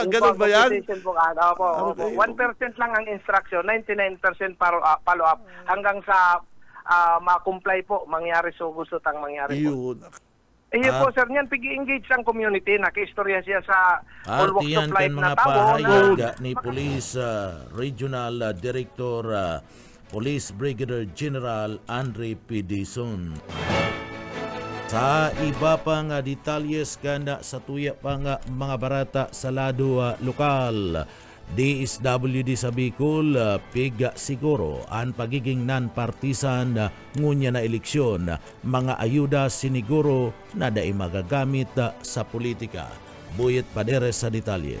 Ganun ba yan? Opo. 1% lang ang instruction, 99% follow-up. Hanggang sa ma-comply po, mangyari so gusto tang mangyari po. Iyo po, sir, niyan, pag-engage ang community, nakistorya siya sa all walks of life na tao. Ni Police Regional Director Police Brigadier General Andre P. Dizon. Sa iba pang detalyes kanda sa tuya pang mga barata sa lado lokal, DSWD sa Bicol piga siguro ang pagiging non-partisan ngunya na eleksyon, mga ayuda siniguro na dai magagamit sa politika. Buyet Paderes sa detalye.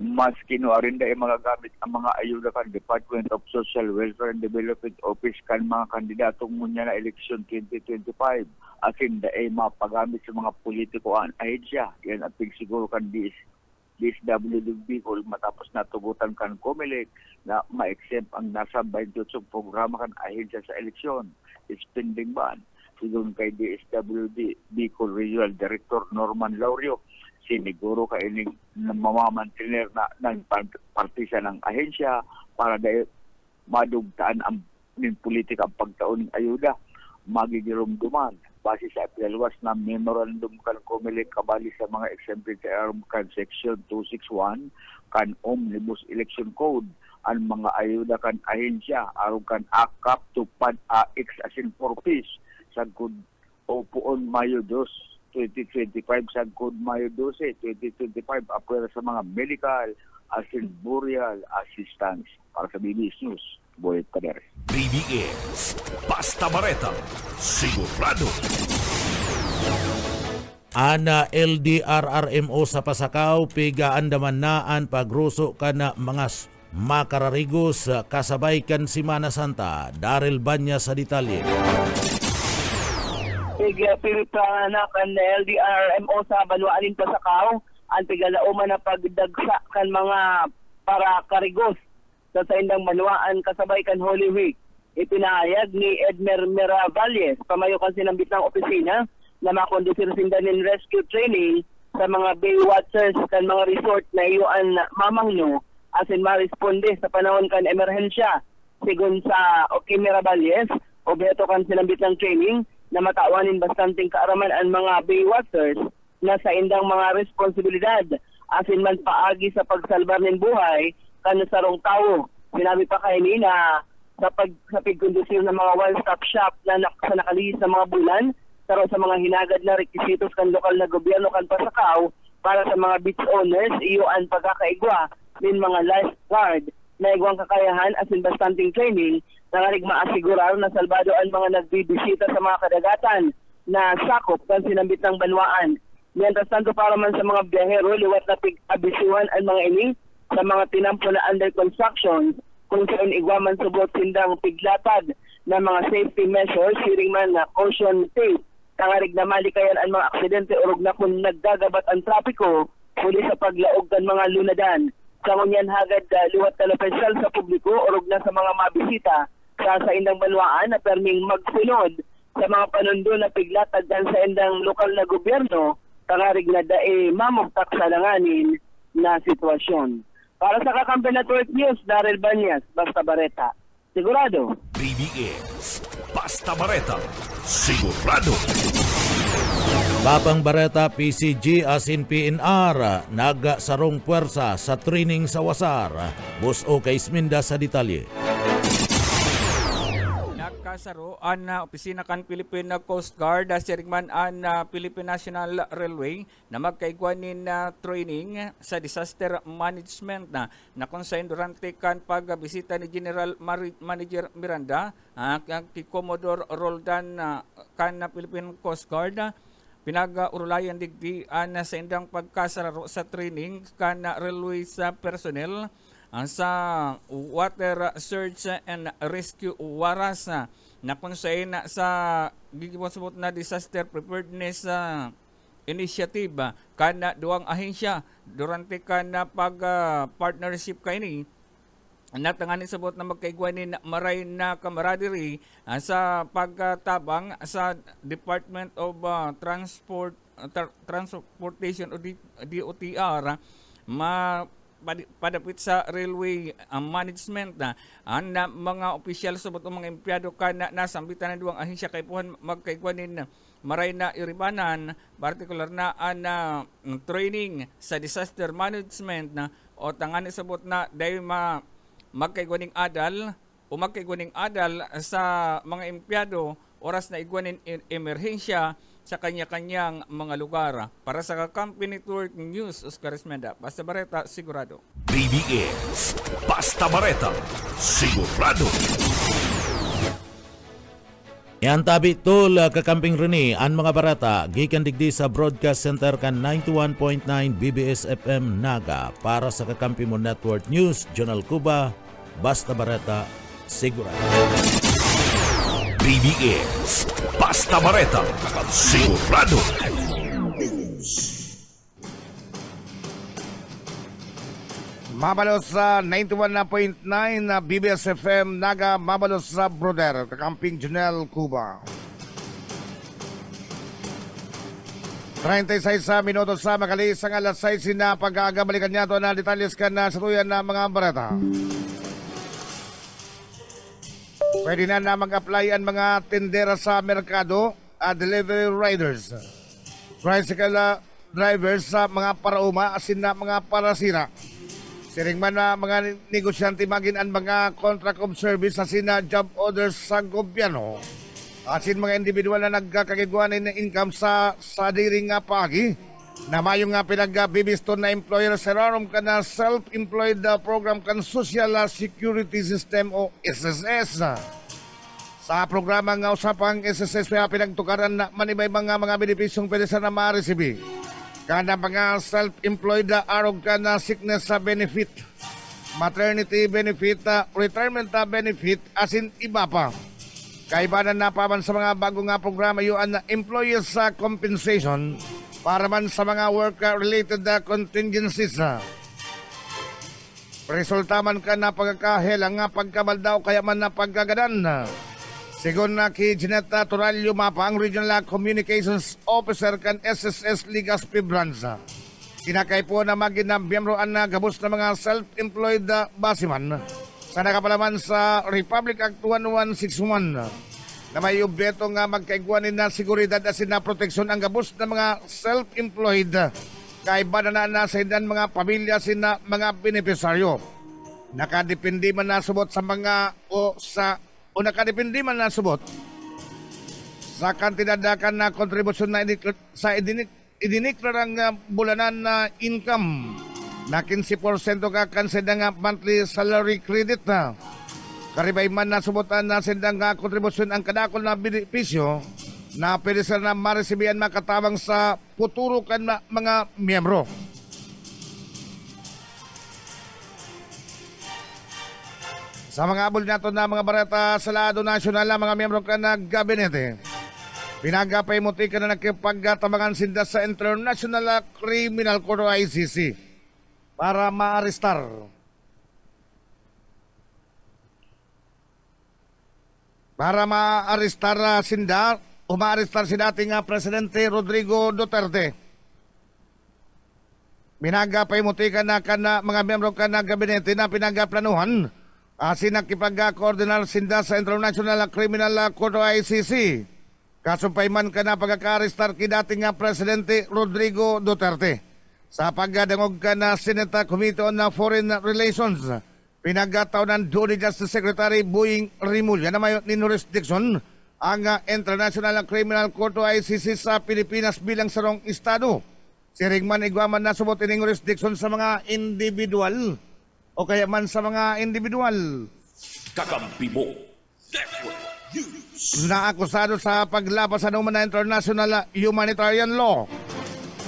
Mas kinuarin dahil magagamit ang mga ayuda kan Department of Social Welfare and Development Office kan mga kandidatong ngunya na eleksyon 2025. Asin dahil mapagamit sa mga politiko ang ahensya. Yan ang siguro kan DSWD Bicol matapos natugutan kan COMELEC na ma-exempt ang nasa 28 programa kan ahensya sa eleksyon. Spending ban. Sigun kay DSWD Bicol Regional Director Norman Laurio, siniguro kaining mamamantener na ng partisa ng ahensya para dahil madugtaan ang politika ang pagtaon ng ayuda magigirumduman base sa ipinalwas na memorandum kan COMELEC kabali sa mga exempted kan section 261 kan Omnibus Election Code ang mga ayuda kan ahensya aron kan akap tupad AX asin for peace sa good Opuon Mayo 2 2025 sa Good Mayo 12, 2025 apwera sa mga medical asin burial assistance. Para sa BBS News, Boyet Paderes. BBS, Basta Bareta, sigurado. Ana LDRRMO sa Pasakaw, piga andaman naan pagruso ka na mga makararigos kasabay kan Semana Santa. Daryl Banya sa detalye. Pilipinas kan LDRMO sa Baluanin Pasakaw ang tigalauman na pagdagsa kan mga para karigos sa saindang Baluaan kasabay kan Holy Week. Ipinahayag ni Edmer Miravalles, pamayo kan sinambit ng opisina na makondusir sindanin rescue training sa mga bay watchers kan mga resort na iyuan mamangno asin maresponde sa panahon kan emerhensya. Sigun sa Miravalles, objeto kan sinambit ng training na matawanin bastanting kaaraman ang mga baywatchers na sa indang mga responsibilidad asin man paagi sa pagsalbar ng buhay kan sarong tao. Sinabi pa kay ni na sa pagkondusir ng mga one-stop shop na sa nakalihis na mga bulan taro sa mga hinagad na requisitos kan lokal na gobyerno kan pasakaw para sa mga beach owners iyo ang pagkakaigwa ng mga lifeguard na igwang kakayahan asin bastanting training na ngarig maasigurar na salbado ang mga nagbibisita sa mga kadagatan na sakop kan sinambit ng banwaan. Mientras tanto para man sa mga biyahero, liwat na abisuhan ang mga ini sa mga tinampo na under construction kung saan igwaman subot sindang piglatad na mga safety measures, hiring man na caution tape, kangarig na malikayan ang mga aksidente urog na kung naggagabat ang trapiko, huli sa paglaog kan mga lunadan. Sa ngunyan hagad liwat na opisyal sa publiko urog na sa mga mabisita sa indang banwaan na perming magsunod sa mga panundo na piglatad dan sa indang lokal na gobyerno, kangarig na mamugtak sa langanin na sitwasyon. Para sa Kakampi Network News, Daryl Banyas, Basta Bareta. Sigurado. BBS Basta Bareta. Sigurado. Babang Bareta, PCG asin PNR nagsarong puwersa sa training sa Wasar. Bus o kay Isminda sa detalye. Nagkasaro ang opisina kan Philippine Coast Guard sirigman ang Philippine National Railway na magkaigwanin na training sa disaster management na kung saan durante kan pagbisita ni General Manager Miranda kay Commodore Roldan kan Philippine Coast Guard pinag-urulayan digdian sa indang pagkasararo sa training kan railway sa personnel sa water search and rescue waras na kung saan sa gigibot na disaster preparedness initiative kan duwang ahensya durante kan pag partnership kaini natanganin sabot na magkaigwanin maray na camaraderie sa pagtabang sa Department of Transportation o DOTR padapit sa railway management ang mga opisyal sabot o mga empleyado kan nasambitan ng duwang ahensya kay puhan magkaigwanin maray na iribanan partikular na ang training sa disaster management o tanganin sabot na dahil magkaigwaning adal o magkaigwaning adal sa mga empleyado oras na igwanin emerhensya sa kanya-kanyang mga lugar. Para sa Kakampi Network News, Oscar Esmenda, Basta Bareta, Sigurado. BBS Basta Bareta, Sigurado. Yan tabi tol Kakamping Rene ang mga barata gikan digdi sa Broadcast Center kan 91.9 BBS FM Naga para sa Kakampi mo Network News, Journal Cuba, Basta Bareta, Sigurado. BBS Basta Bareta, Sigurado. Mabalos sa 91.9 na BBS FM Naga, mabalos sa Brother, Kakamping Journal Cuba. 36 minutos sa makalis ang alas 6 na pag-aagabalikan niya ito na detalles ka na sa tuyan na mga barata. Pwede na mag-apply ang mga tendera sa merkado at delivery riders, tricycle drivers sa mga parauma asin na mga parasira. Siring man na mga negosyante magin ang mga contract of service asin na job orders sa gobyerno. Asin mga individual na nagkakagigwanan na income sa diring nga pagi. Na mayong nga pinag-bibiston na employer sa rarom ka na self-employed program kan Social Security System o SSS. Sa programa nga usapang SSS kaya pinagtukaran na manibay mga benepisyong pwede sa na ma-receive. Kada mga self-employed arog ka na sickness benefit, maternity benefit, retirement benefit, asin iba pa. Kaibanan na paman sa mga bago nga programa yung employees compensation para man sa mga work-related contingencies. Resulta man ka na pagkakahelang nga pagkabaldaw kaya man na pagkagadan. Sigon na ki Ginetta Turalio Mapa, ang Regional Communications Officer kan SSS Legazpi Branch. Kinakay po na maginang miyembroan na gabos na mga self-employed basiman sa nakapalaman sa Republic Act 1161. na may objeto nga magkaigwanin na seguridad asin na proteksyon ang gabos na mga self-employed kaiba na sa hindan mga pamilya sin na mga benepisaryo. Nakadepende man nasubot sa mga nakadepende man nasubot sa kantidad na kontribusyon na idiniklarang bulanan na income na 15% ka kanseda nga monthly salary credit na. Karibay man nasubotan na sindang nga kontribusyon ang kadakol na benepisyo na pwede sila na maresibihan makatabang sa futuro kan mga miyembro. Sa mga abol nato na mga barata sa lado nasyonal na mga miyembro ka na gabinete, pinagapay muti ka na nakipagtabangan sinda sa International Criminal Court o ICC para maarestar. Para maarestar sinda o maarestar si dating Presidente Rodrigo Duterte. Pinagapay muti ka na mga miyembro ka na gabinete na pinagaplanuhan asin nakipag-koordinar sinda sa International Criminal Court o ICC. Kasumpay man ka na pagkakarestar ki dating Presidente Rodrigo Duterte. Sa pagdangog ka na Senate Committee on Foreign Relations, pinagataw ng Duty Justice Secretary Boying Rimulya na may jurisdiction ang International Criminal Court o ICC sa Pilipinas bilang sarong estado. Si Ringman Iguaman na subot ining jurisdiction sa mga individual o kaya man sa mga individual. Kakampi mo. Naakusado sa paglapas sa naman na international humanitarian law.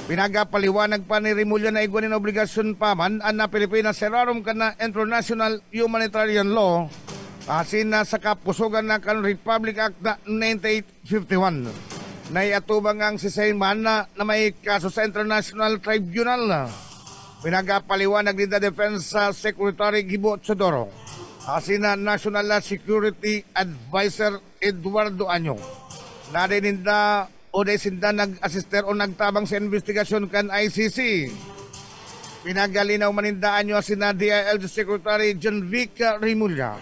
Pinagapaliwanag pa ni Rimulya na iguanin obligasyon pa man ang na Pilipinas serarum ka na international humanitarian law asin na sa kapusugan na kan Republic Act na 1951. Naiatubang ang sisayman na may kaso sa International Tribunal. Pinagapaliwanag ni the Defense Secretary Gibo Chodoro asin na National Security Advisor Eduardo Año na dininda o desinda nag-assister o nagtabang sa investigasyon kan ICC. Pinagalinaw manindaan nyo asin na DILG Secretary John Vic Rimulya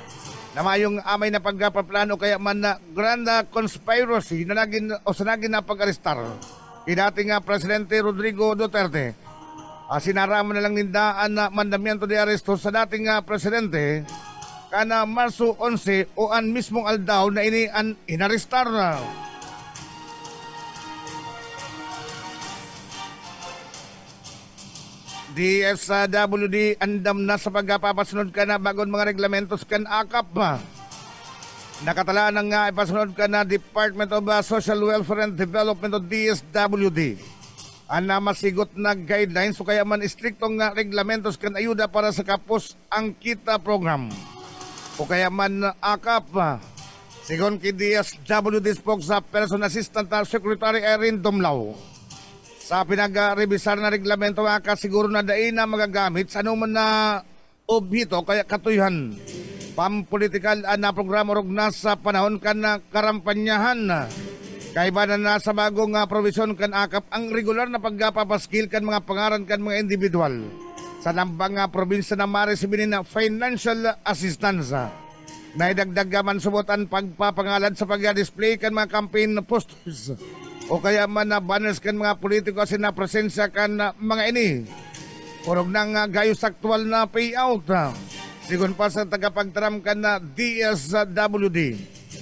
na mayong amay na pagkapaplano kaya man na grand conspiracy na naging na pag-arestar kidating Presidente Rodrigo Duterte. Sinaraman na lang nindaan na mandamiento de aresto sa dating Presidente kana Marso 11 o an mismong aldaw na ini an inarestar na. DSWD andam na sa pagpapasunod ka na bagon mga reglamentos kan akap pa. Nakatalaan ng ipasunod ka na Department of Social Welfare and Development o DSWD. Ana masigot na guidelines o kaya man istriktong reglamentos kan ayuda para sa kapos ang kita program. O kaya man akap pa. Sigon ki DSWD spokesperson Assistant Secretary Erin Domlao. Sa pinag-revisar na reglamento siguro na dain na magagamit sa anuman na obhito kaya katuyhan. Pampolitikal na programa rog na sa panahon kan na karampanyahan. Kaiba na sa bagong provision kan akap ang regular na pagpapaskil kan mga pangaran kan mga individual. Sa nambang probinsya na maresibinin na financial assistance. Naidagdag man subutan pagpapangalan sa pag-display kan mga campaign posters. O kaya man na banners kan mga politiko kasi na presensya kan mga ini. Purog nang gayos aktual na payout. Sigun pa sa tagapagtaram kan na DSWD.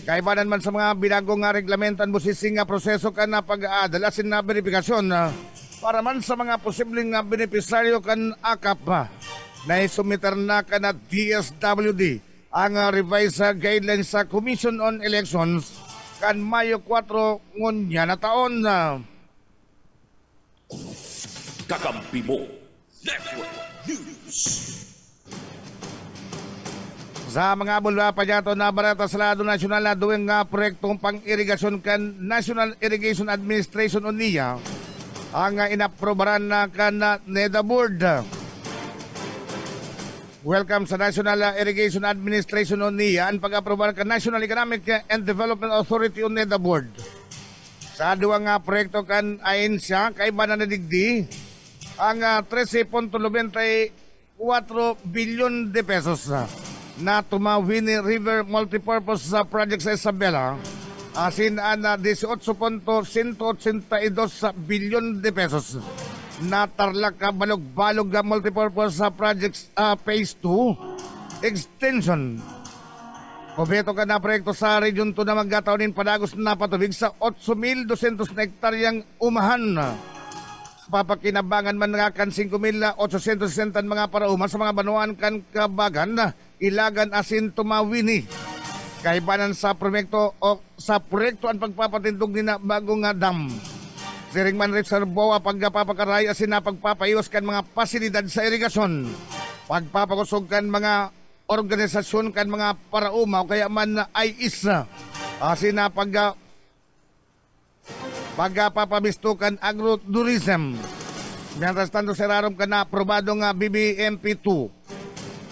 Kaibanan man sa mga binagong reglamentan busising proseso kan na pag-aadalasin na verifikasyon para man sa mga posibleng benepisaryo kan akap na isumiter na kan na DSWD ang revised guidelines sa Commission on Elections kan Mayo 4 ngunya na taon na. Kakampi mo. Network News. Sa mga bulwa pa dyato na barata sa lado nasyonal na duwing proyektong pang-irigasyon kan National Irrigation Administration o NIA ang inaprobaran na kan NEDA Board. Welcome sa National Irrigation Administration o NIA ang pag-aprobar ka National Economic and Development Authority o NEDA Board. Sa duwang proyekto kan ahensya kaiba na nadigdi ang 13.94 bilyon de pesos na Tumawini River Multipurpose Project sa Isabela asin na 18.182 bilyon de pesos na tarlak balog-balog multipurpose projects phase 2 extension. Kubeto ka na proyekto sa Region 2 na magkataunin padagos na patubig sa 8,200 na hektaryang umahan. Papakinabangan man nga kan 5,860 mga parauma sa mga banuan kan kabagan, ilagan asin tumawini. Kaibanan sa proyekto o sa proyekto ang pagpapatindog ni na bagong dam. Siring man reservoir pagpapakaray asin na pagpapayos kan mga pasilidad sa irigasyon. Pagpapakusog kan mga organisasyon kan mga parauma o kaya man na IIS asin na pagpapabistukan agro-tourism. Mientras tanto serarom ka na aprobado nga BBMP2.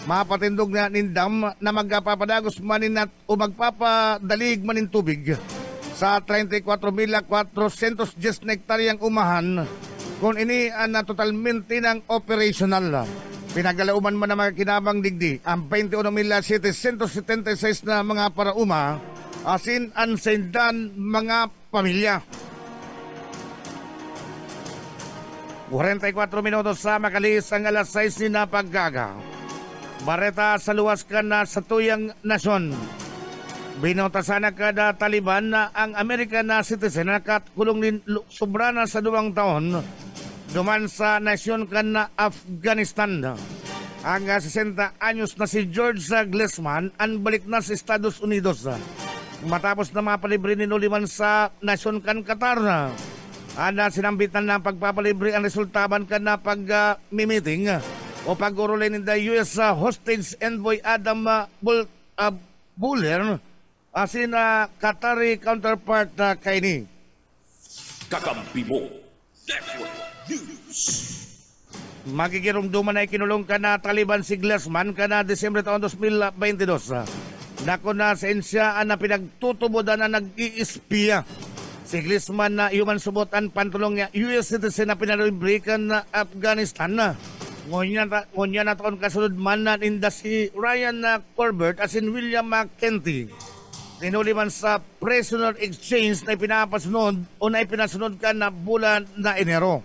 Mapatindog na nindam na magpapadagos manin at o magpapadalig manin tubig sa 34,410 na hektaryang umahan kung ini na totalmente ng operational. Pinagalauman man na mga kinabang digdi ang 21,776 na mga parauma asin ansendan mga pamilya. 44 minutos sa makalis ang alas 6 na paggaga. Bareta sa luwas ka na sa tuyang nasyon. Binotasan na kada Taliban na ang American na citizen na katkulong din sobra na sa 2 taon duman sa nasyon ka na Afghanistan. Ang 60 anyos na si George Glesman ang balik na sa Estados Unidos. Matapos na mapalibre ni Nuliman sa nasyon kan Qatar. Sinambitan na pagpapalibre ang resultaban ka na pag-meeting o pag-urulay ni the U.S. hostage envoy Adam Buller asin Qatari counterpart kaini. Kakampi mo. Network News. Magigirumduman ay kinulong ka na Taliban si Glesman ka na Desembre taon 2022. Nako na sensya na pinagtutubodan na nag-iispiya. Si Glesman na human subotan pantulong niya US citizen na pinalibrikan na Afghanistan na. Ngunya na taon kasunod man na ninda si Ryan Corbett asin William McKenty. Tinuli man sa prisoner exchange na ipinapasunod o na ipinasunod ka na bulan na Enero.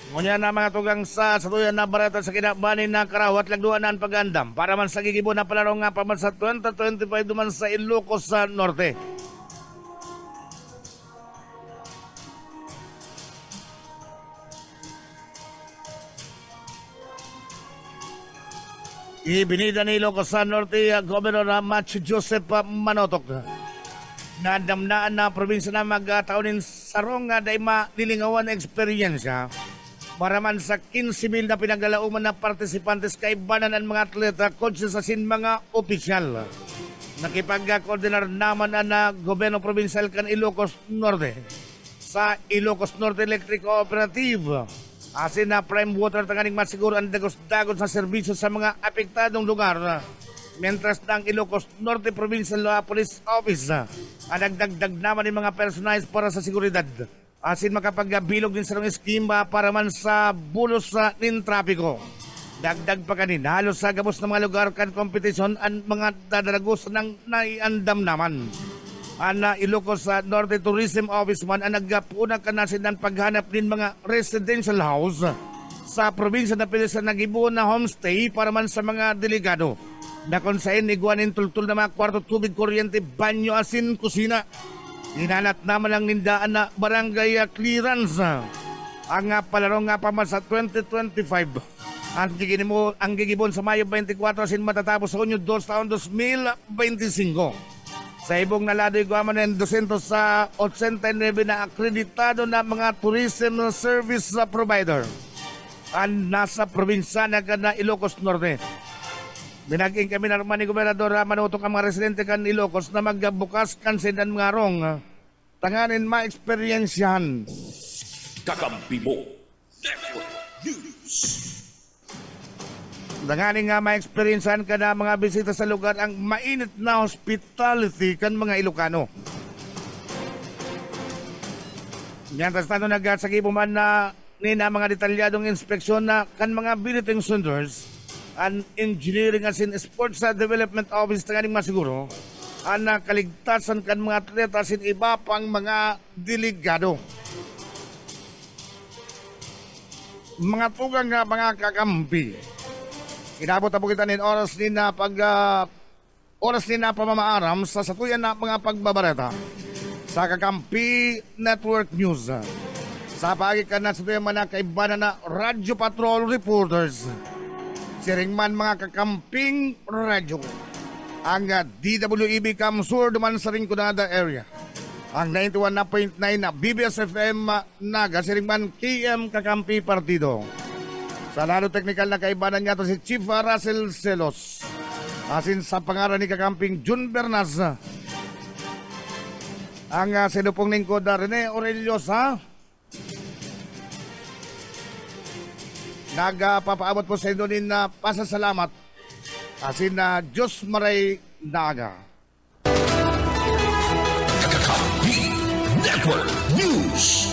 Ngunya na mga tugang sa tuyan na barata sa kinabanin na karawat lagduan na ang pagandam para man sa gigibo na palaro nga pa man sa 2025 duman sa Ilocos sa Norte. Ibinida ni Ilocos sa Norte Governor Macho Joseph Manotok. Nadamnaan na probinsya na magtaunin sarong nga day malilingawan na eksperyensya. Para man sa 15,000 na pinagalauman na partisipantes kay banan ang mga atleta, coaches asin mga opisyal. Nakipag-koordinar naman na gobyerno provincial kan Ilocos Norte sa Ilocos Norte Electric Cooperative. Asin na prime water tanganing masiguro ang dagos-dagos na serbisyo sa mga apektadong lugar. Mientras na ang Ilocos Norte Provincial Police Office ang nagdagdag naman ng mga personalis para sa seguridad. Asin makapagbilog din sa ng eskima para man sa bulos sa nin trapiko. Dagdag pa kanin, halos sa gabos ng mga lugar kan kompetisyon ang mga dadaragos ng naiandam naman. Ang Ilocos Norte Tourism Office man ang nagpuna kanasin ng paghanap din mga residential house sa probinsya na pilisan nagibuo na homestay para man sa mga delegado. Na kung saan iguanin tultul na mga kwarto, tubig, kuryente, banyo, asin, kusina. Inanat naman ang nindaan na barangay clearance. Ang palaro nga pa man sa 2025. Ang gigibon sa Mayo 24 asin matatapos sa Unyo 2 taon 2025. Sa ibong naladoy guaman ng 289 na akreditado na mga tourism service provider. Ang nasa probinsya na Ilocos Norte. Binaging kami na ni Gobernador Manotok ang mga residente kan Ilocos na magbukas kansin ang mga rong tanganin ma-experiensyahan. Kakampi mo. Network News. Tanganin nga ma-experiensyahan ka na mga bisita sa lugar ang mainit na hospitality kan mga Ilocano. Mientras tanto nagsagibo man na ni na mga detalyadong inspeksyon na kan mga billeting centers and engineering as in sports development office tanganing masiguro ang kaligtasan kan mga atleta sin iba pang mga delegado. Mga tugang nga mga kakampi. Inabot na po kita nin oras ni na pamamaaram sa satuyan na mga pagbabareta sa Kakampi Network News. Sa pagikan na satuyan man na kaibana na Radio Patrol Reporters. Siring man mga kakamping radyo. Ang DWEB Kamsur duman sa Rinconada area. Ang 91.9 na BBS FM Naga, siring man KM Kakampi Partido. Sa lalo technical na kaibanan niya to si Chief Russell Celos. Asin sa pangaran ni Kakamping Jun Bernas. Ang sinupong lingkod na Rene Aureliosa. Nagpapaabot po sa inyo na pasasalamat. Asin na Diyos Maray Naga. Network News.